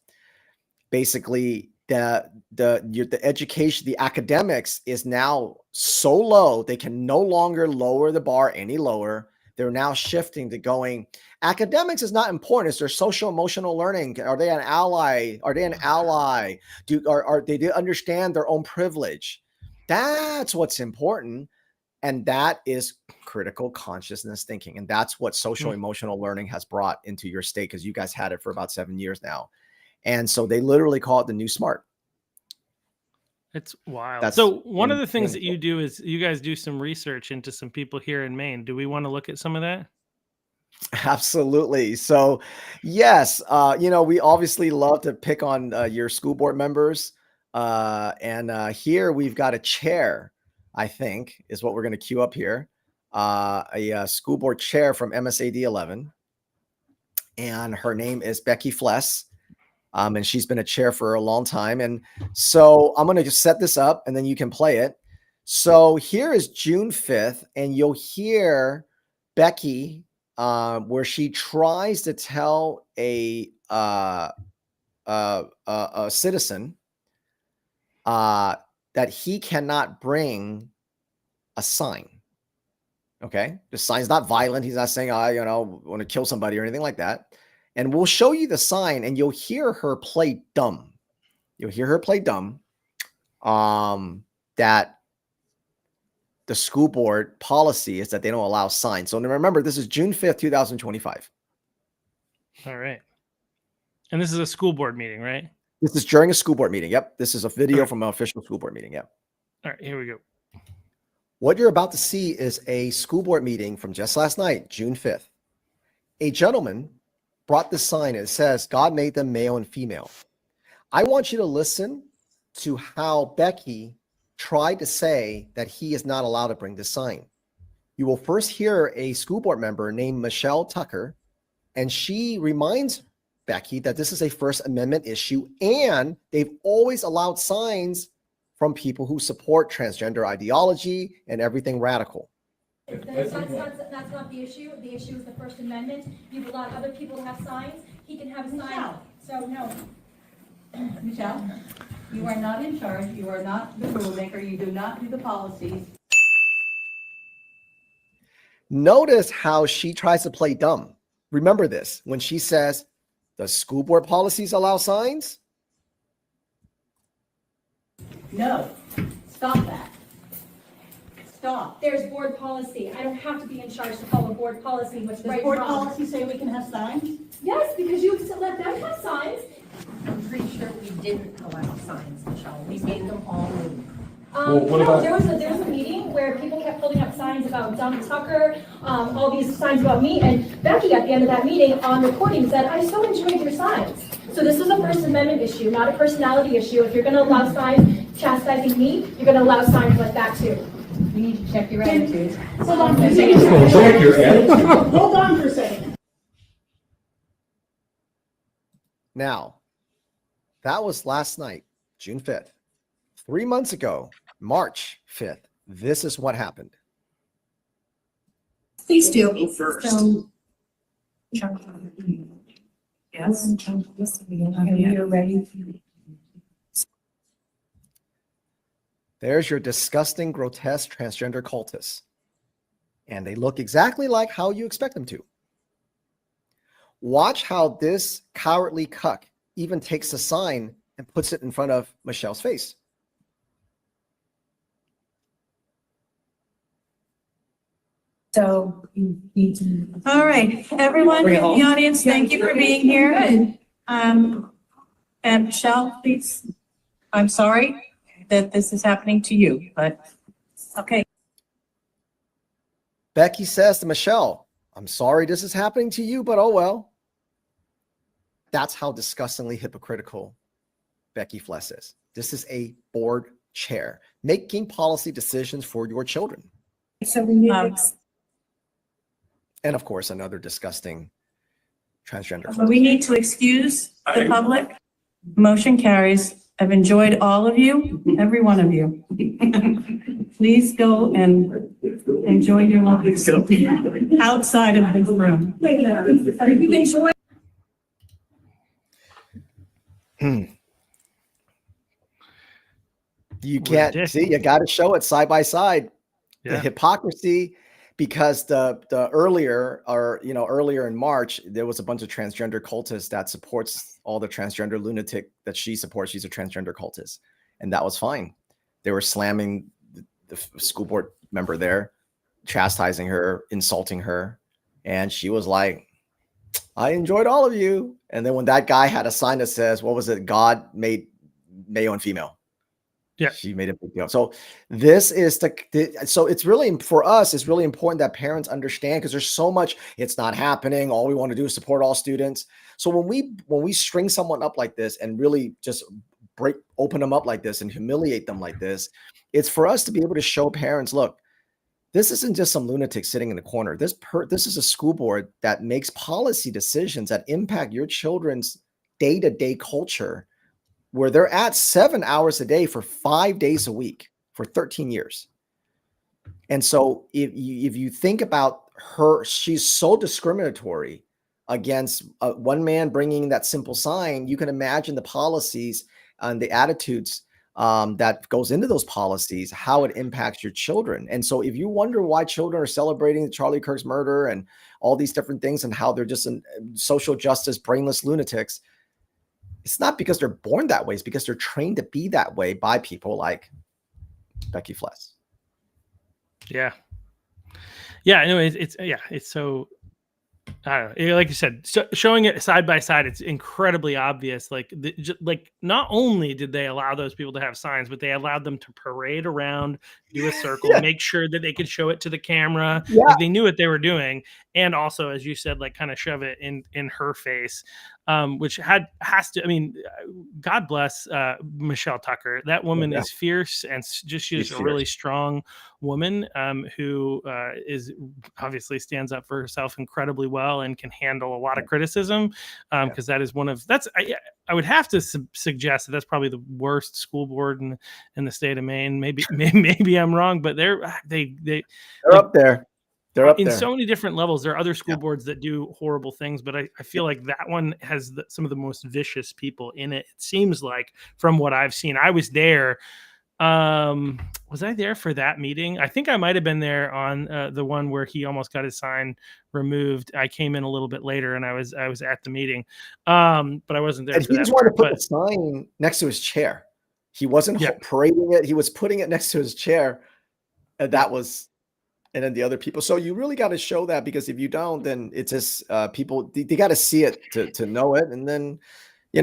Basically, the education, the academics is now so low, they can no longer lower the bar any lower. They're now shifting to going, academics is not important. It's their social emotional learning. Are they an ally? Are they an ally? Are they understand their own privilege? That's what's important. And that is critical consciousness thinking. And that's what social mm, emotional learning has brought into your state, because you guys had it for about 7 years now. And so they literally call it the new smart. it's wild. That's So one of the things that you painful. do is you guys do some research into some people here in Maine. Do we want to look at some of that? Absolutely. So, yes, we obviously love to pick on your school board members. And here we've got a chair, I think, is what we're going to queue up here. A school board chair from MSAD 11. And her name is Becky Fless. And she's been a chair for a long time. And so I'm going to just set this up and then you can play it. So here is June 5th, and you'll hear Becky, where she tries to tell a citizen that he cannot bring a sign. Okay, the sign's not violent. He's not saying, I want to kill somebody or anything like that. And we'll show you the sign, and you'll hear her play dumb. You'll hear her play dumb. That the school board policy is that they don't allow signs. So remember, this is June 5th, 2025. All right. And this is a school board meeting, right? This is during a school board meeting. Yep. This is a video from an official school board meeting. Yep. All right, here we go. What you're about to see is a school board meeting from just last night, June 5th. A gentleman brought this sign. It says, God made them male and female. I want you to listen to how Becky tried to say that he is not allowed to bring this sign. You will first hear a school board member named Michelle Tucker, and she reminds Becky that this is a First Amendment issue, and they've always allowed signs from people who support transgender ideology and everything radical. That's not the issue. The issue is the First Amendment. You've allowed other people to have signs. He can have a sign. So no. Michelle, you are not in charge. You are not the rule maker. You do not do the policies. Notice how she tries to play dumb. Remember this when she says, does school board policies allow signs? No, stop that. Stop. There's board policy. I don't have to be in charge to follow board policy. What's Does right board and wrong. policy say we can have signs? Yes, because you let them have signs. I'm pretty sure we didn't allow signs, Michelle. We made them all move. There was a meeting where people kept holding up signs about Dump Tucker, all these signs about me, and Becky at the end of that meeting on recording said, I so enjoyed your signs. So this is a First Amendment issue, not a personality issue. If you're going to allow signs chastising me, you're going to allow signs like that too. You need to check your attitude. Hold on for a second. Check your attitude. Hold on for a second. Now, that was last night, June 5th. 3 months ago, March 5th, this is what happened. Please do. Go first. Yes. You're ready. There's your disgusting, grotesque transgender cultists. And they look exactly like how you expect them to. Watch how this cowardly cuck even takes a sign and puts it in front of Michelle's face. So, all right, everyone in the audience, thank you for being here. And Michelle, please, I'm sorry that this is happening to you, but okay. Becky says to Michelle, I'm sorry this is happening to you, but oh well. That's how disgustingly hypocritical Becky Fless is. This is a board chair making policy decisions for your children. So we need And of course, another disgusting transgender. we need to excuse the public. Motion carries. I've enjoyed all of you, every one of you. Please go and enjoy your lives outside of this room. You can't see, you got to show it side by side. The hypocrisy, because the earlier in March, there was a bunch of transgender cultists that supports all the transgender lunatic that she supports. She's a transgender cultist, and that was fine. They were slamming the school board member there, chastising her, insulting her, and she was like, I enjoyed all of you. And then when that guy had a sign that says, what was it? God made male and female. Yeah, she made a big deal. So this is so it's really, for us, it's really important that parents understand, because there's so much, it's not happening. All we want to do is support all students. So when we string someone up like this and really just open them up like this and humiliate them like this, it's for us to be able to show parents, look, this isn't just some lunatic sitting in the corner. This is a school board that makes policy decisions that impact your children's day-to-day culture, where they're at 7 hours a day for 5 days a week for 13 years. And so if you think about her, she's so discriminatory against one man bringing that simple sign. You can imagine the policies and the attitudes that goes into those policies, how it impacts your children. And so if you wonder why children are celebrating Charlie Kirk's murder and all these different things and how they're just social justice, brainless lunatics, it's not because they're born that way. It's because they're trained to be that way by people like Becky Fless. Yeah. Yeah. Anyway, it's so, I don't know. Like you said, showing it side by side, it's incredibly obvious. Like, like not only did they allow those people to have signs, but they allowed them to parade around, do a circle, Yeah. make sure that they could show it to the camera. Yeah. Like they knew what they were doing, and also, as you said, like kind of shove it in her face, which has to. I mean, God bless Michelle Tucker. That woman Yeah. is fierce, and she's She's a really fierce. strong woman who is obviously stands up for herself incredibly well and can handle a lot of criticism, because that is one of I would have to suggest that that's probably the worst school board in the state of Maine. Maybe I'm wrong, but They're like, up there. They're up in there. so many different levels. There are other school Yeah. boards that do horrible things, but I feel like that one has some of the most vicious people in it. It seems like, from what I've seen. I was there. Was I there for that meeting? I think I might have been there on the one where he almost got his sign removed. I came in a little bit later, and I was at the meeting, but I wasn't there And for he that just wanted to part. put the sign next to his chair. He wasn't Yeah. parading it. He was putting it next to his chair. And that was, and then the other people. So you really got to show that, because if you don't, then it's just people, they got to see it to know it. And then, you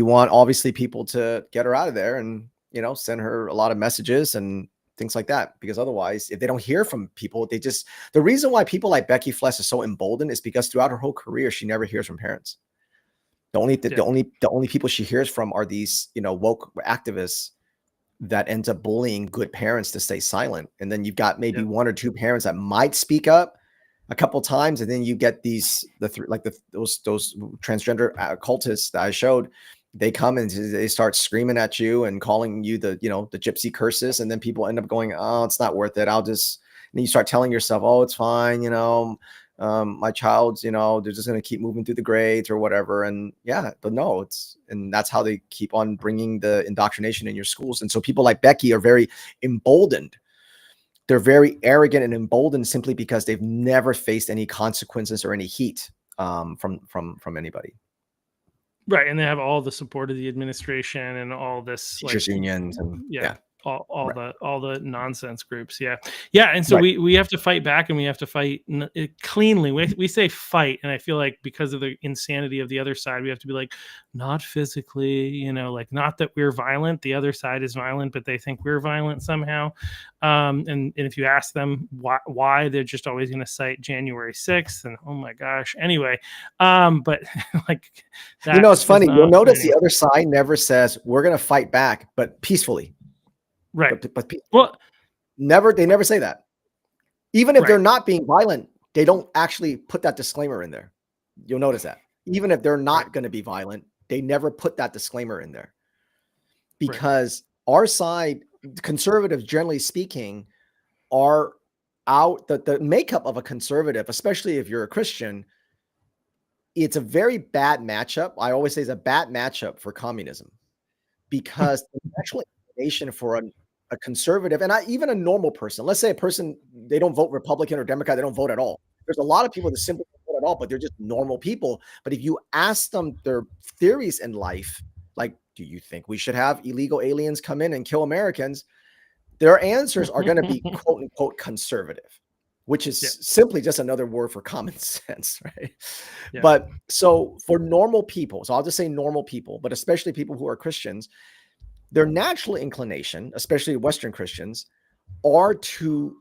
want obviously people to get her out of there and, send her a lot of messages and things like that. Because otherwise, if they don't hear from people, the reason why people like Becky Fless is so emboldened is because throughout her whole career, she never hears from parents. The only people she hears from are these, woke activists that ends up bullying good parents to stay silent. And then you've got maybe one or two parents that might speak up a couple times, and then you get those transgender cultists that I showed. They come and they start screaming at you and calling you the gypsy curses, and then people end up going, "Oh, it's not worth it. And then you start telling yourself, "Oh, it's fine. My child's, they're just going to keep moving through the grades or whatever." And but no, and that's how they keep on bringing the indoctrination in your schools. And so people like Becky are very emboldened. They're very arrogant and emboldened simply because they've never faced any consequences or any heat from anybody. Right, and they have all the support of the administration and all this Teachers unions and all Right. all the nonsense groups. And so Right. we have to fight back, and we have to fight cleanly. We say fight, and I feel like because of the insanity of the other side, we have to be like, not physically, like, not that we're violent. The other side is violent, but they think we're violent somehow. And if you ask them why, they're just always going to cite January 6th, and oh my gosh. Anyway, but like that, It's funny. You'll notice the other side never says we're going to fight back, but peacefully. Right. But Well, they never say that. Even if they're not being violent, they don't actually put that disclaimer in there. You'll notice that. Even if they're not going to be violent, they never put that disclaimer in there. Because our side, conservatives, generally speaking, are out. The makeup of a conservative, especially if you're a Christian, it's a very bad matchup. I always say it's a bad matchup for communism, because the actual inclination for a conservative and even a normal person, let's say a person, they don't vote Republican or Democrat, they don't vote at all. There's a lot of people that simply don't vote at all, but they're just normal people. But if you ask them their theories in life, like, do you think we should have illegal aliens come in and kill Americans? Their answers are going to be quote unquote conservative, which is simply just another word for common sense, right? But so for normal people, so I'll just say normal people, but especially people who are Christians, their natural inclination, especially Western Christians, are to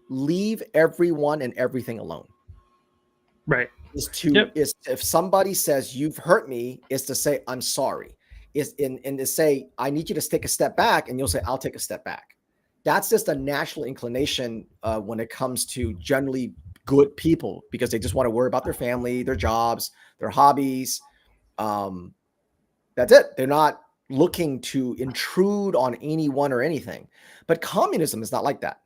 leave everyone and everything alone. Right. Is if somebody says you've hurt me, is to say I'm sorry. Is to say I need you to take a step back, and you'll say I'll take a step back. That's just a natural inclination when it comes to generally good people, because they just want to worry about their family, their jobs, their hobbies. That's it. They're not looking to intrude on anyone or anything. But communism is not like that.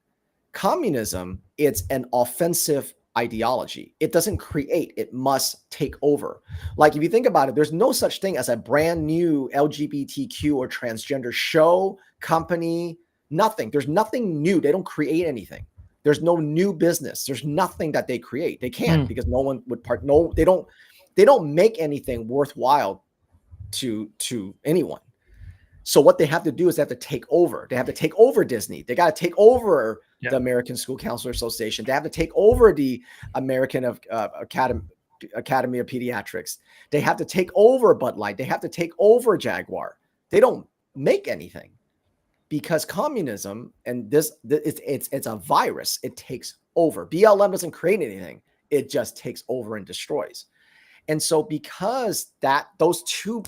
Communism, it's an offensive ideology. It doesn't create, it must take over. Like, if you think about it, there's no such thing as a brand new LGBTQ or transgender show, company, nothing. There's nothing new. They don't create anything. There's no new business. There's nothing that they create. They can't, because no one would they don't make anything worthwhile to anyone. So what they have to do is they have to take over. They have to take over Disney. They got to take over the American School Counselor Association. They have to take over the American Academy of Pediatrics. They have to take over Bud Light. They have to take over Jaguar. They don't make anything because communism and it's a virus. It takes over. BLM doesn't create anything. It just takes over and destroys. And so because those two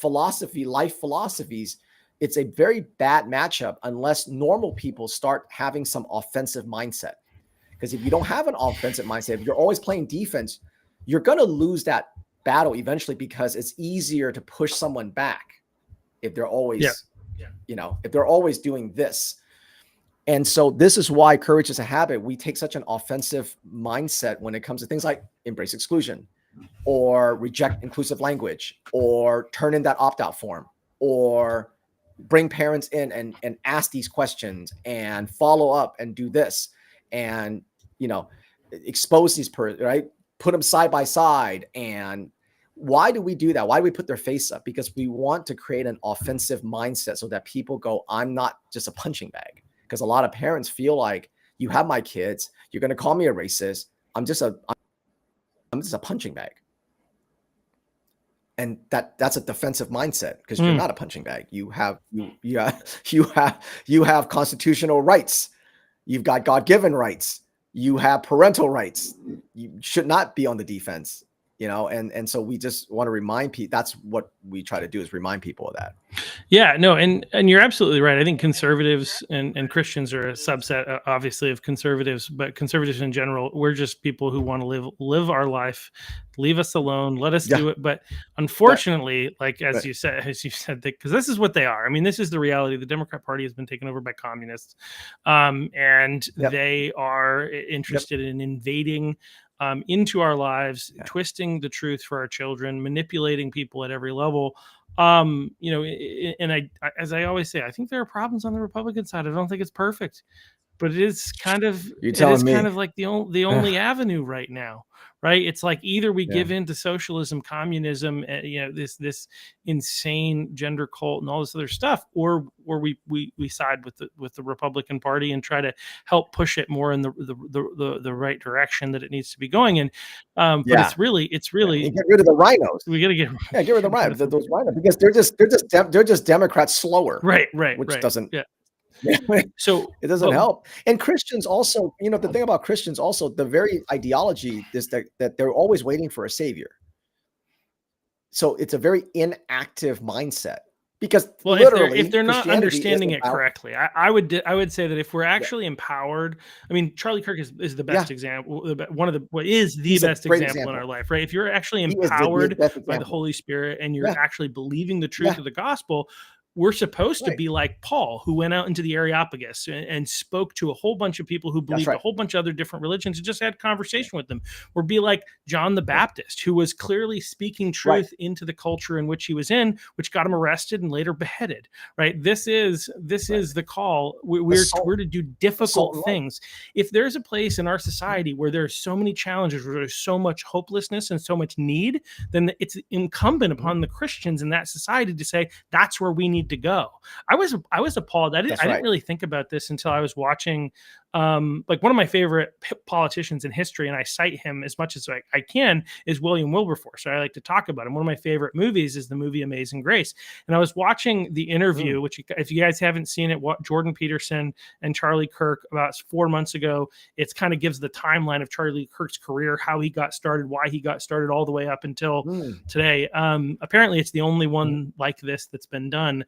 life philosophies, it's a very bad matchup unless normal people start having some offensive mindset. Because if you don't have an offensive mindset, if you're always playing defense, you're going to lose that battle eventually because it's easier to push someone back if they're always, if they're always doing this. And so this is why Courage is a Habit. We take such an offensive mindset when it comes to things like embrace exclusion or reject inclusive language or turn in that opt-out form or bring parents in and ask these questions and follow up and do this and, expose these right? Put them side by side. And why do we do that? Why do we put their face up? Because we want to create an offensive mindset so that people go, I'm not just a punching bag. Because a lot of parents feel like you have my kids, you're going to call me a racist. I'm just a punching bag. And that's a defensive mindset because you're not a punching bag. You have constitutional rights. You've got God-given rights. You have parental rights. You should not be on the defense, and so we just want to remind people. That's what we try to do is remind people of that. Yeah, no, and you're absolutely right. I think conservatives and Christians are a subset, obviously, of conservatives, but conservatives in general, we're just people who want to live our life, leave us alone, let us do it. But unfortunately, as you said, because this is what they are. I mean, this is the reality. The Democrat Party has been taken over by communists, and they are interested in invading into our lives, twisting the truth for our children, manipulating people at every level. And as I always say, I think there are problems on the Republican side. I don't think it's perfect, but it is kind of like the only avenue right now, right? It's like either we give in to socialism, communism, this insane gender cult and all this other stuff, or we side with the Republican Party and try to help push it more in the right direction that it needs to be going in. But it's really get rid of the rhinos. We got to get rid of the rhinos. Those rhinos because they're just Democrats slower, right, which doesn't. So it doesn't help. And Christians also, the thing about Christians also, the very ideology is that they're always waiting for a savior. So it's a very inactive mindset because literally, if they're not understanding it correctly, I would say that if we're actually empowered, I mean, Charlie Kirk is the best example, the best example in our life, right? If you're actually empowered by the Holy Spirit and you're actually believing the truth of the gospel, we're supposed to be like Paul, who went out into the Areopagus and spoke to a whole bunch of people who believed a whole bunch of other different religions and just had conversation with them. Or be like John the Baptist, who was clearly speaking truth into the culture in which he was in, which got him arrested and later beheaded. Right? This is the call. We're to do difficult things. If there's a place in our society where there's so many challenges, where there's so much hopelessness and so much need, then it's incumbent upon the Christians in that society to say that's where we need to go. I was appalled. I didn't really think about this until I was watching like one of my favorite politicians in history, and I cite him as much as I can, is William Wilberforce. I like to talk about him. One of my favorite movies is the movie Amazing Grace. And I was watching The Interview, which if you guys haven't seen it, Jordan Peterson and Charlie Kirk about 4 months ago, it kind of gives the timeline of Charlie Kirk's career, how he got started, why he got started all the way up until today. Apparently it's the only one like this that's been done.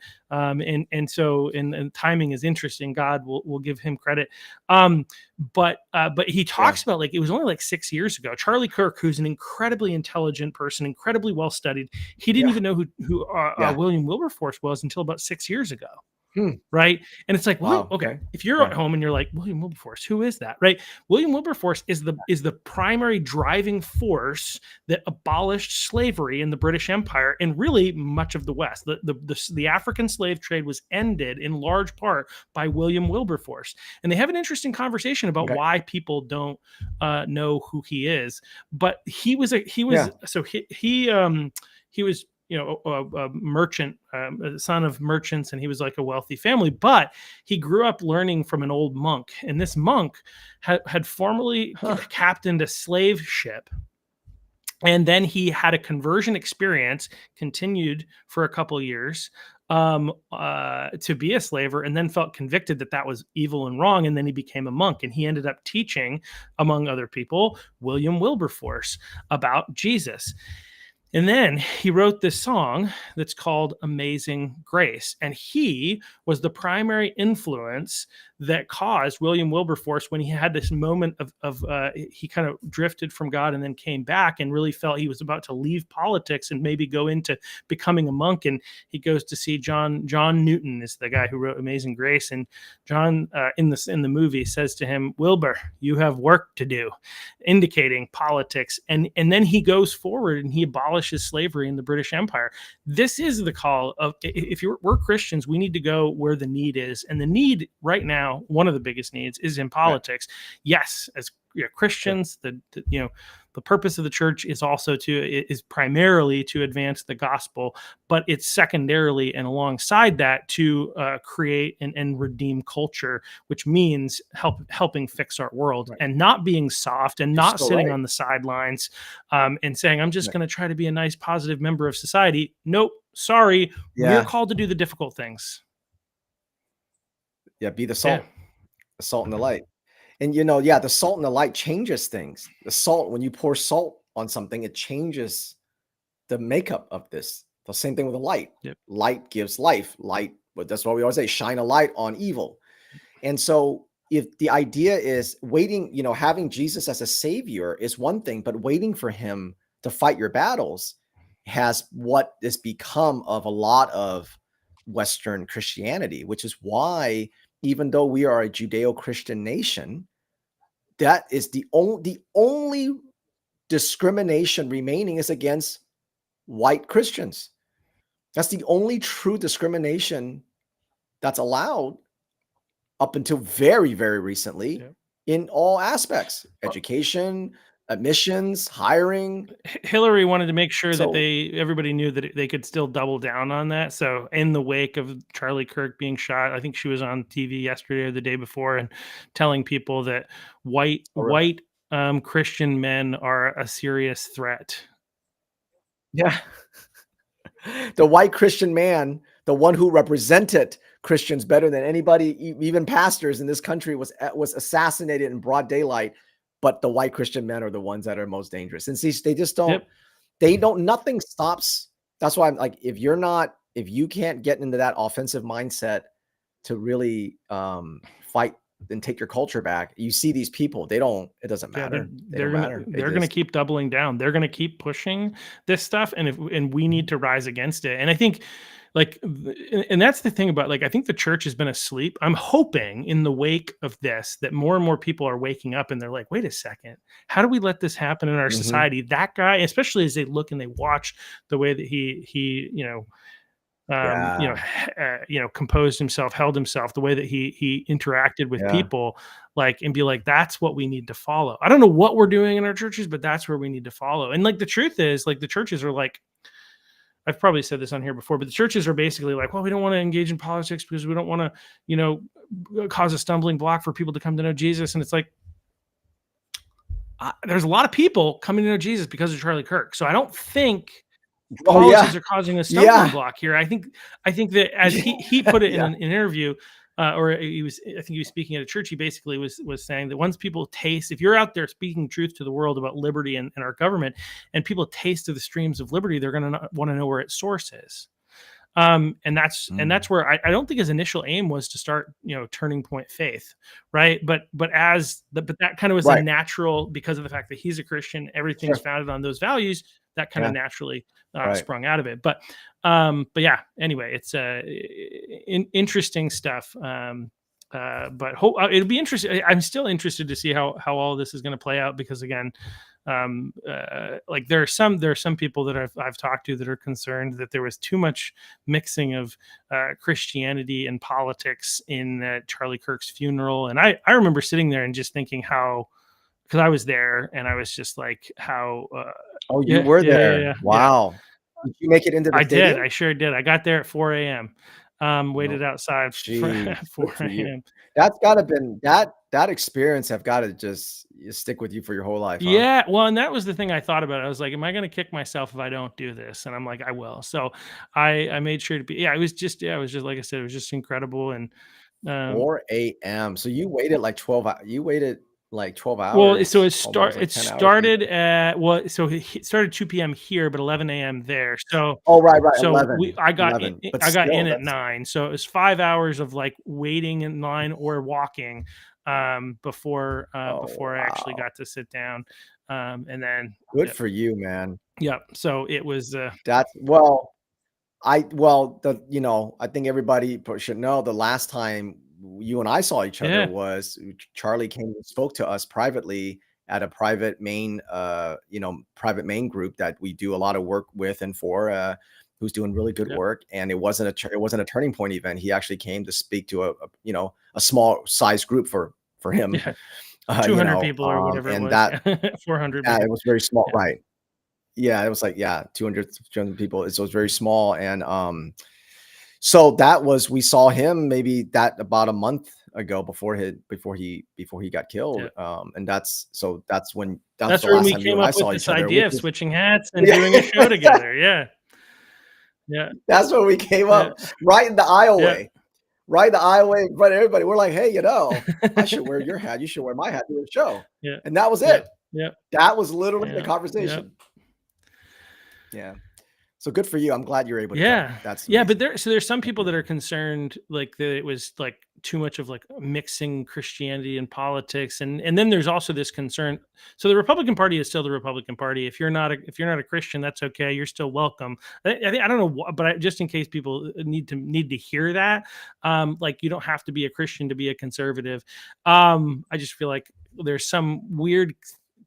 So timing is interesting. God will give him credit. But he talks about it was only 6 years ago. Charlie Kirk, who's an incredibly intelligent person, incredibly well studied, he didn't even know who William Wilberforce was until about 6 years ago. Right. And it's like, wow, okay. If you're at home and you're like, William Wilberforce, who is that? Right. William Wilberforce is the primary driving force that abolished slavery in the British Empire and really much of the West. The African slave trade was ended in large part by William Wilberforce. And they have an interesting conversation about why people don't know who he is. But he was a merchant, a son of merchants, and he was like a wealthy family. But he grew up learning from an old monk, and this monk had formerly captained a slave ship. And then he had a conversion experience, continued for a couple years to be a slaver, and then felt convicted that that was evil and wrong. And then he became a monk, and he ended up teaching, among other people, William Wilberforce about Jesus. And then he wrote this song that's called Amazing Grace. And he was the primary influence that caused William Wilberforce, when he had this moment of he kind of drifted from God and then came back and really felt he was about to leave politics and maybe go into becoming a monk. And he goes to see John Newton, is the guy who wrote Amazing Grace. And John in the movie says to him, "Wilbur, you have work to do," indicating politics. And then he goes forward and he abolishes slavery in the British Empire. This is the call of, if we're Christians, we need to go where the need is. And the need right now, one of the biggest needs, is in politics. Right. Yes, as Christians, the purpose of the church is primarily to advance the gospel, but it's secondarily and alongside that to create and redeem culture, which means helping fix our world, right, and not being soft and not sitting on the sidelines and saying, I'm just going to try to be a nice, positive member of society. Nope. Sorry. We're called to do the difficult things. Yeah. Be the salt, the salt and the light. And, the salt and the light changes things. The salt, when you pour salt on something, it changes the makeup of this. The same thing with the light. Yep. Light gives life. Light, but that's why we always say, shine a light on evil. And so if the idea is waiting, having Jesus as a savior is one thing, but waiting for him to fight your battles has what has become of a lot of Western Christianity, which is why, even though we are a Judeo-Christian nation, that is the only discrimination remaining is against white Christians. That's the only true discrimination that's allowed up until very, very recently in all aspects: education, admissions, hiring. Hillary wanted to make sure that everybody knew that they could still double down on that. So in the wake of Charlie Kirk being shot, I think she was on TV yesterday or the day before and telling people that white Christian men are a serious threat. Yeah. The white Christian man, the one who represented Christians better than anybody, even pastors in this country, was assassinated in broad daylight. But the white Christian men are the ones that are most dangerous. And see, they just don't, nothing stops. That's why I'm like, if you can't get into that offensive mindset to really fight and take your culture back, you see these people, it doesn't matter. They're going to keep doubling down. They're going to keep pushing this stuff. And we need to rise against it. And I think, and that's the thing about, I think the church has been asleep. I'm hoping in the wake of this that more and more people are waking up and they're like, wait a second, how do we let this happen in our society? That guy, especially as they look and they watch the way that he composed himself, held himself, the way that he interacted with people, and be like, that's what we need to follow. I don't know what we're doing in our churches, but that's where we need to follow. And the truth is, the churches are I've probably said this on here before, but the churches are basically like, well, we don't want to engage in politics because we don't want to, cause a stumbling block for people to come to know Jesus. And it's like, there's a lot of people coming to know Jesus because of Charlie Kirk. So I don't think politics are causing a stumbling block here. I think that, as he put it in an interview, or I think he was speaking at a church. He basically was saying that once people taste, if you're out there speaking truth to the world about liberty and our government, and people taste of the streams of liberty, they're going to want to know where its source is. And that's where I don't think his initial aim was to start, Turning Point Faith, right? But that kind of was a natural, because of the fact that he's a Christian, everything's founded on those values. That kind of naturally sprung out of it. But yeah, anyway, it's interesting stuff. But it'll be interesting. I'm still interested to see how all this is going to play out, because again, there are some people that I've talked to that are concerned that there was too much mixing of Christianity and politics in Charlie Kirk's funeral. And I remember sitting there and just thinking how, because I was there and I was just like, how you were there. Yeah. Wow. Did you make it into the I did. stadium? I sure did. I got there at 4 a.m. No. Waited outside for Jeez, at good 4 for you. a.m. That's gotta been that experience have gotta just stick with you for your whole life, huh? Yeah, well, and that was the thing I thought about. I was like, "Am I gonna kick myself if I don't do this?" And I'm like, "I will." So I made sure to be. Yeah, it was just like I said, it was just incredible. And 4 AM. So you waited like 12 well, so hours, almost like it 10 hours to get started there. at well, so it started 2 p.m. here, but 11 a.m. there. So Oh, right, so we 11, but I got in still, at that's 9, so it was 5 hours of, like, waiting in line or walking, oh, before I actually wow. got to sit down, and then Good yeah, for you, man. yeah, so it was, That's I think everybody should know the last time you and I saw each other yeah, was Charlie came and spoke to us privately at a private main group that we do a lot of work with and for, who's doing really good yeah, work. And it wasn't a turning point event. He actually came to speak to a small size group for him, yeah, 200 you people or whatever it and was, that yeah, 400 yeah, maybe, it was very small, yeah, right? Yeah, it was like, yeah, 200 people. So it was very small. And so that was we saw him maybe that about a month ago before he got killed. yeah. And that's That's the when last we time you came and I up with saw each this other, which idea of is switching hats and yeah, doing a show together, yeah, yeah, that's when we came yeah, up right in the yeah. aisleway, right in the aisleway in front of everybody. We're like, hey, I should wear your hat. You should wear my hat to the show. Yeah, And that was yeah, it. yeah, That was literally the yeah, yeah. conversation. Yeah. So good for you. I'm glad you're able to go. Yeah. That's Yeah, but amazing. there's some people that are concerned like that it was like too much of like mixing Christianity and politics, and then there's also this concern. So the Republican Party is still the Republican Party. If you're not a Christian, that's okay. You're still welcome. I don't know, but just in case people need to hear that, like you don't have to be a Christian to be a conservative. I just feel like there's some weird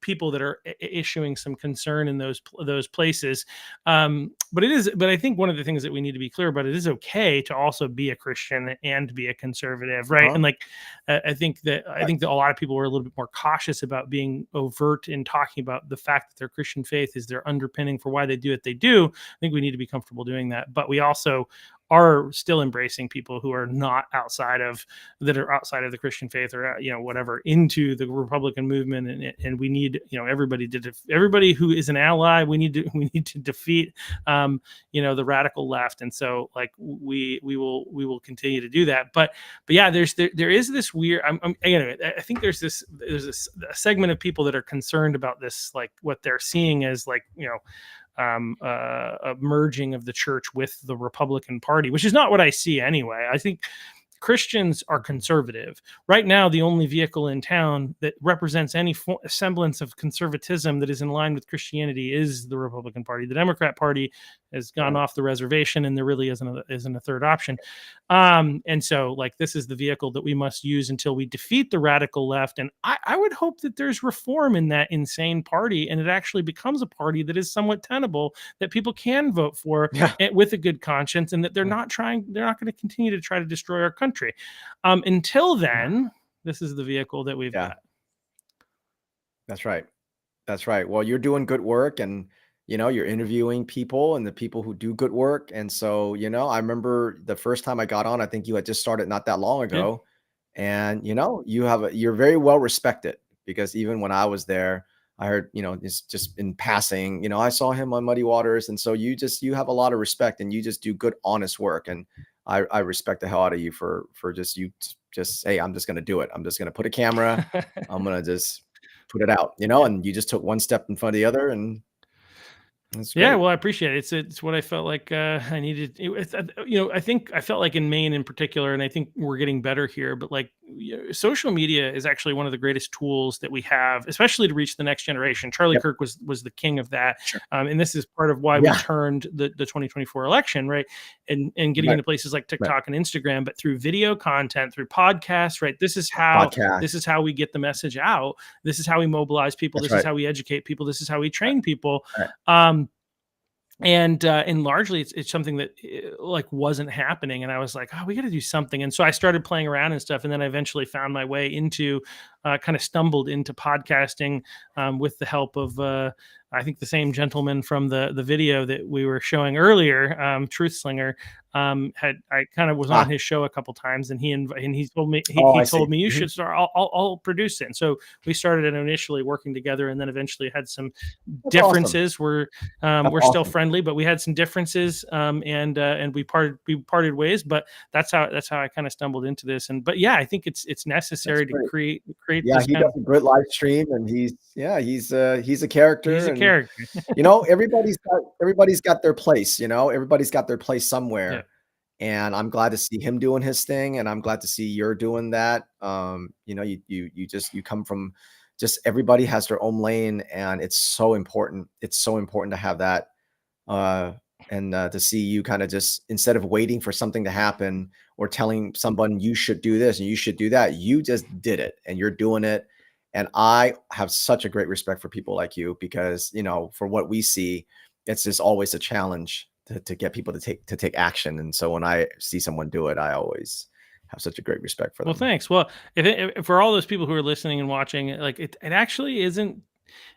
people that are issuing some concern in those places. But I think one of the things that we need to be clear about, it is okay to also be a Christian and be a conservative, right? Uh-huh. And like I Right. think that a lot of people were a little bit more cautious about being overt in talking about the fact that their Christian faith is their underpinning for why they do what they do. I think we need to be comfortable doing that, but we also are still embracing people who are not outside of that are outside of the Christian faith or whatever into the Republican movement, and we need everybody who is an ally. We need to defeat the radical left, and so like we will continue to do that. But yeah, there is this weird. Anyway, I think there's a segment of people that are concerned about this, like what they're seeing as like a merging of the church with the Republican Party, which is not what I see anyway. I think Christians are conservative. Right now, the only vehicle in town that represents any semblance of conservatism that is in line with Christianity is the Republican Party. The Democrat Party has gone Right. off the reservation, and there really isn't a third option. And so, like, this is the vehicle that we must use until we defeat the radical left. And I would hope that there's reform in that insane party, and it actually becomes a party that is somewhat tenable, that people can vote for Yeah. with a good conscience, and that they're not going to continue to try to destroy our country. Until then, this is the vehicle that we've Yeah. got. That's right. That's right. Well, you're doing good work and you're interviewing people and the people who do good work. And so, I remember the first time I got on, I think you had just started not that long Yeah. ago. And you're very well respected because even when I was there, I heard, it's just in passing, I saw him on Muddy Waters. And so you have a lot of respect and you just do good, honest work. And I respect the hell out of you for just, hey, I'm just going to do it. I'm just going to put a camera. I'm going to just put it out, and you just took one step in front of the other, and that's Yeah, great. well, I appreciate it. It's what I felt like I needed. I think I felt like in Maine in particular, and I think we're getting better here. But like, social media is actually one of the greatest tools that we have, especially to reach the next generation. Charlie Yep. Kirk was the king of that, Sure. and this is part of why we Yeah. turned the 2024 election, right, and getting Right. into places like Right. TikTok and Instagram, but through video content, through podcasts, right. Podcast. This is how we get the message out. This is how we mobilize people. That's This is right. how we educate people. This is how we train people. Right. And largely it's something that like wasn't happening, and I was like, oh, we got to do something. And so I started playing around and stuff, and then I eventually found my way into kind of stumbled into podcasting with the help of I think the same gentleman from the video that we were showing earlier, Truth Slinger. I kind of was on his show a couple times, and he told me he told me you should start. I'll produce it. And so we started it initially working together, and then eventually had some differences. Awesome. We're still friendly, but we had some differences, and we parted ways. But that's how I kind of stumbled into this. But yeah, I think it's necessary to create. Yeah, he does a great live stream, and he's a character. He's a character. Everybody's got their place. Everybody's got their place somewhere. Yeah. And I'm glad to see him doing his thing, and I'm glad to see you're doing that. You come from just everybody has their own lane, and it's so important. It's so important to have that, and to see you kind of just, instead of waiting for something to happen or telling someone you should do this and you should do that, you just did it and you're doing it. And I have such a great respect for people like you, because for what we see, it's just always a challenge to get people to take action. And so when I see someone do it, I always have such a great respect for them. Well, thanks. Well, if for all those people who are listening and watching, like it actually isn't.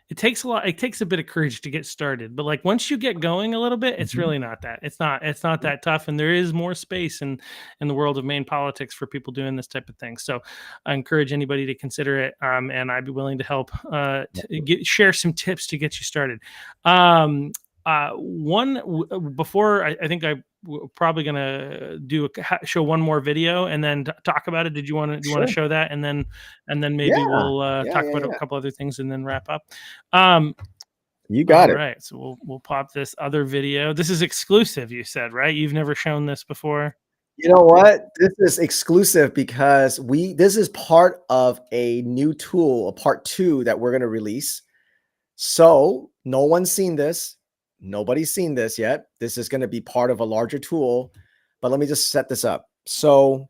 It takes a lot. It takes a bit of courage to get started, but like once you get going a little bit, it's really not that. It's not that tough, and there is more space in the world of Maine politics for people doing this type of thing. So, I encourage anybody to consider it, and I'd be willing to help share some tips to get you started. Before I think we're probably gonna show one more video and then talk about it. Do you want to show that, and then maybe we'll talk about a couple other things and then wrap up. You got it. All right, so we'll pop this other video. This is exclusive, you said, right? You've never shown this before. You know what? This is exclusive because this is part of a new tool, a part 2 that we're going to release. So no one's seen this. Nobody's seen this yet. This is going to be part of a larger tool, but let me just set this up. So,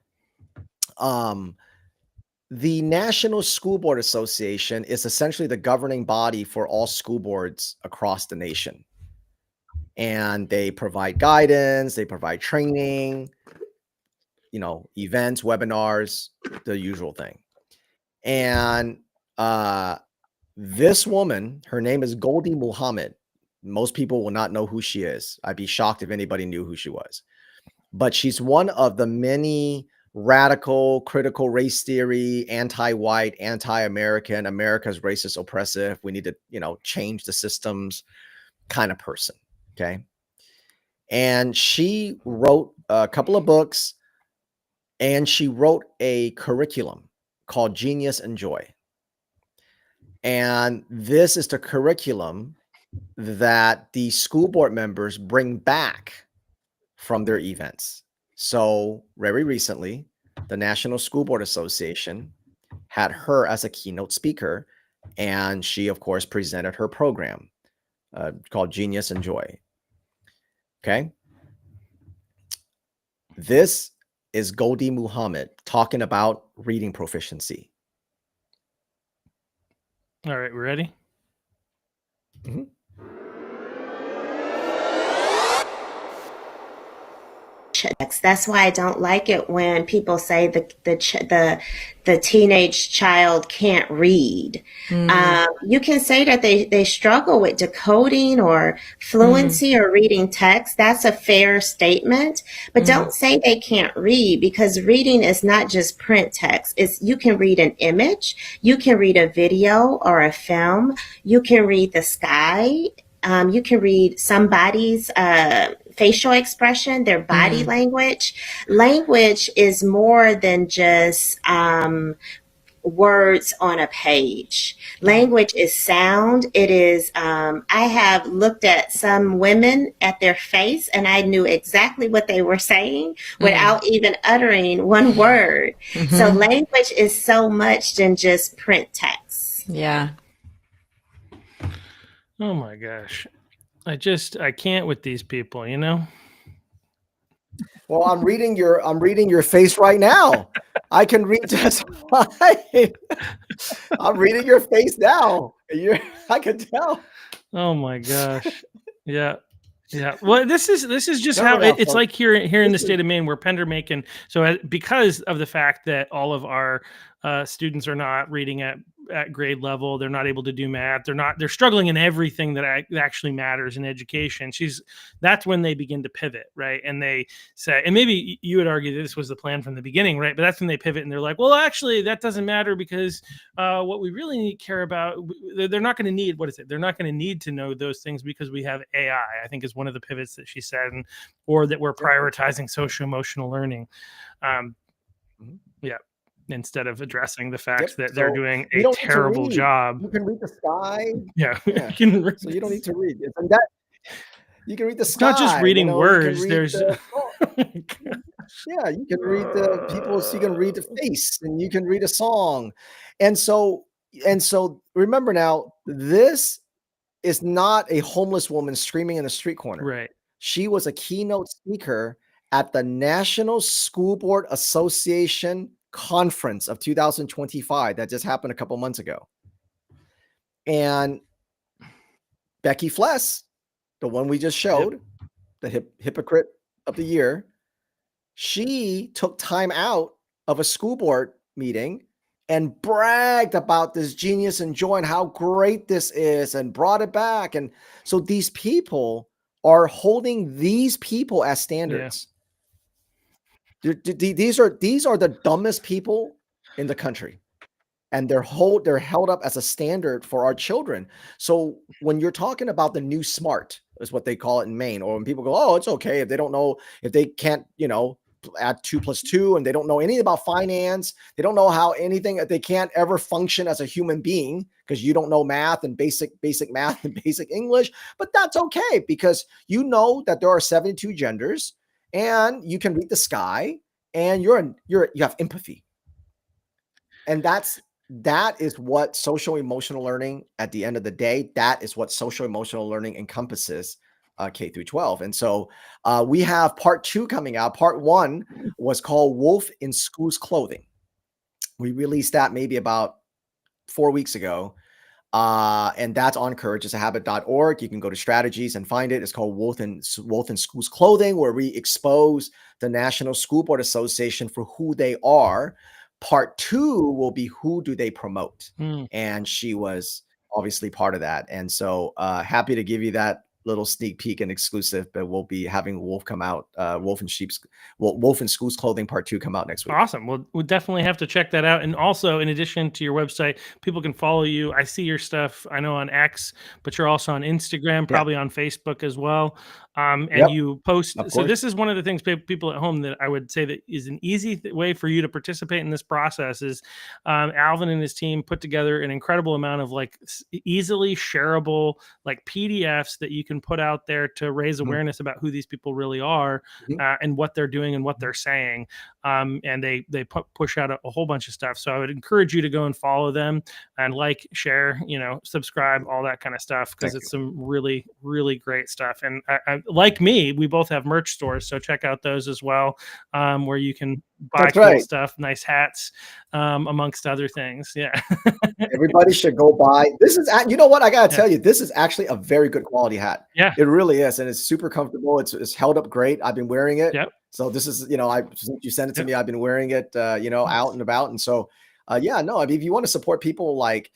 the National School Board Association is essentially the governing body for all school boards across the nation. And they provide guidance, they provide training, events, webinars, the usual thing. And this woman, her name is Goldie Muhammad. Most people will not know who she is. I'd be shocked if anybody knew who she was. But she's one of the many radical, critical race theory, anti-white, anti-American, America's racist, oppressive, we need to, change the systems kind of person. Okay. And she wrote a couple of books, and she wrote a curriculum called Genius and Joy. And this is the curriculum that the school board members bring back from their events. So very recently, the National School Board Association had her as a keynote speaker, and she, of course, presented her program called Genius and Joy. Okay. This is Goldie Muhammad talking about reading proficiency. All right, we're ready? Mm-hmm. That's why I don't like it when people say the teenage child can't read. You can say that they struggle with decoding or fluency or reading text. That's a fair statement, but don't say they can't read, because reading is not just print text. You can read an image, you can read a video or a film, you can read the sky. You can read somebody's facial expression, their body language. Language is more than just words on a page. Language is sound. It is, I have looked at some women at their face, and I knew exactly what they were saying without even uttering one word. So language is so much than just print text. Yeah. Oh my gosh. I can't with these people, Well, I'm reading your face right now. I can read just fine. I'm reading your face now. I can tell. Oh my gosh. Yeah. Yeah. Well, this is just Remember how now, it's folks, like here in the this is state of Maine, where Pender Macon. So because of the fact that all of our students are not reading at grade level, they're not able to do math. They're struggling in everything that actually matters in education. That's when they begin to pivot, right? And they say, and maybe you would argue that this was the plan from the beginning, right? But that's when they pivot and they're like, well, actually, that doesn't matter because what we really need to care about, they're not going to need, what is it? They're not going to need to know those things because we have AI, I think is one of the pivots that she said, or that we're prioritizing social emotional learning. Yeah. Instead of addressing the fact that they're So doing you a don't need to terrible read. job. You can read the sky. Yeah. Yeah. So you don't need to read. And that you can read the It's not just sky. reading You can words. read There's the yeah, you can read the people's, you can read the face and you can read a song. And so remember now, this is not a homeless woman screaming in a street corner. right. She was a keynote speaker at the National School Board Association conference of 2025 that just happened a couple months ago. And Becky Fless, the one we just showed, the hypocrite of the year, she took time out of a school board meeting and bragged about this genius and joy and how great this is and brought it back. And so these people are holding these people as standards. These are the dumbest people in the country. And they're held up as a standard for our children. So when you're talking about the new smart, is what they call it in Maine, or when people go, oh, it's okay if they don't know, if they can't, add 2 + 2, and they don't know anything about finance, they don't know how anything, they can't ever function as a human being because you don't know math and basic math and basic English. But that's okay because you know that there are 72 genders, and you can read the sky, and you have empathy, and that is what social emotional learning, at the end of the day, that is what social emotional learning encompasses, K through 12. And so we have part 2 coming out. Part 1 was called Wolf in School's Clothing. We released that maybe about 4 weeks ago. And that's on courageasahabit.org. You can go to strategies and find it. It's called Wolf in School's Clothing, where we expose the National School Board Association for who they are. Part 2 will be who do they promote? And she was obviously part of that. And so happy to give you that little sneak peek and exclusive, but we'll be having Wolf come out, Wolf in School's Clothing Part 2 come out next week. Awesome. We'll definitely have to check that out. And also, in addition to your website, people can follow you. I see your stuff, I know, on X, but you're also on Instagram, probably on Facebook as well. And you post. So this is one of the things people at home that I would say that is an easy way for you to participate in this process is Alvin and his team put together an incredible amount of like easily shareable like PDFs that you can put out there to raise awareness about who these people really are and what they're doing and what they're saying. And they push out a whole bunch of stuff. So I would encourage you to go and follow them and like, share, subscribe, all that kind of stuff, because it's some really, really great stuff. And like me, we both have merch stores, so check out those as well, where you can buy cool stuff, nice hats, amongst other things. Yeah. Everybody should go buy. This is, you know what? I got to tell you, this is actually a very good quality hat. Yeah. It really is. And it's super comfortable. It's held up great. I've been wearing it. Yep. So this is, since you sent it to me, I've been wearing it, out and about. And so, I mean, if you want to support people like,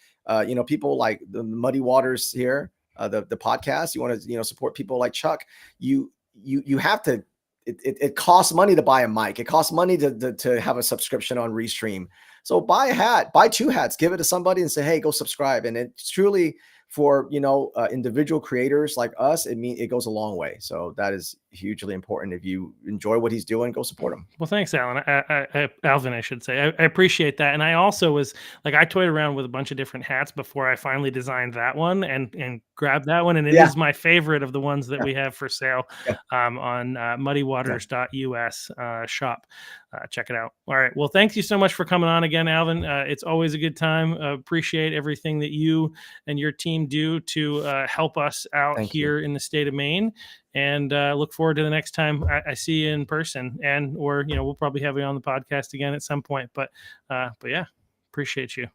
people like the Muddy Waters here, the podcast, you want to, support people like Chuck, you have to, it costs money to buy a mic. It costs money to have a subscription on Restream. So buy a hat, buy 2 hats, give it to somebody and say, hey, go subscribe. And it's truly for, individual creators like us, it goes a long way. So that is hugely important. If you enjoy what he's doing, go support him. Well, thanks, Alan. Alvin, I should say. I appreciate that. And I also was like, I toyed around with a bunch of different hats before I finally designed that one and grabbed that one. And it is my favorite of the ones that we have for sale on muddywaters.us shop. Check it out. All right. Well, thank you so much for coming on again, Alvin. It's always a good time. Appreciate everything that you and your team do to help us out here in the state of Maine. And look forward to the next time I see you in person, or we'll probably have you on the podcast again at some point. But yeah, appreciate you.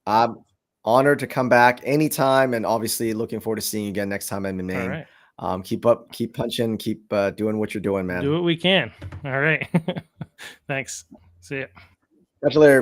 I'm honored to come back anytime, and obviously looking forward to seeing you again next time I'm in Maine. All right. Keep up, keep punching, keep doing what you're doing, man. Do what we can. All right. Thanks. See ya. Catch you later.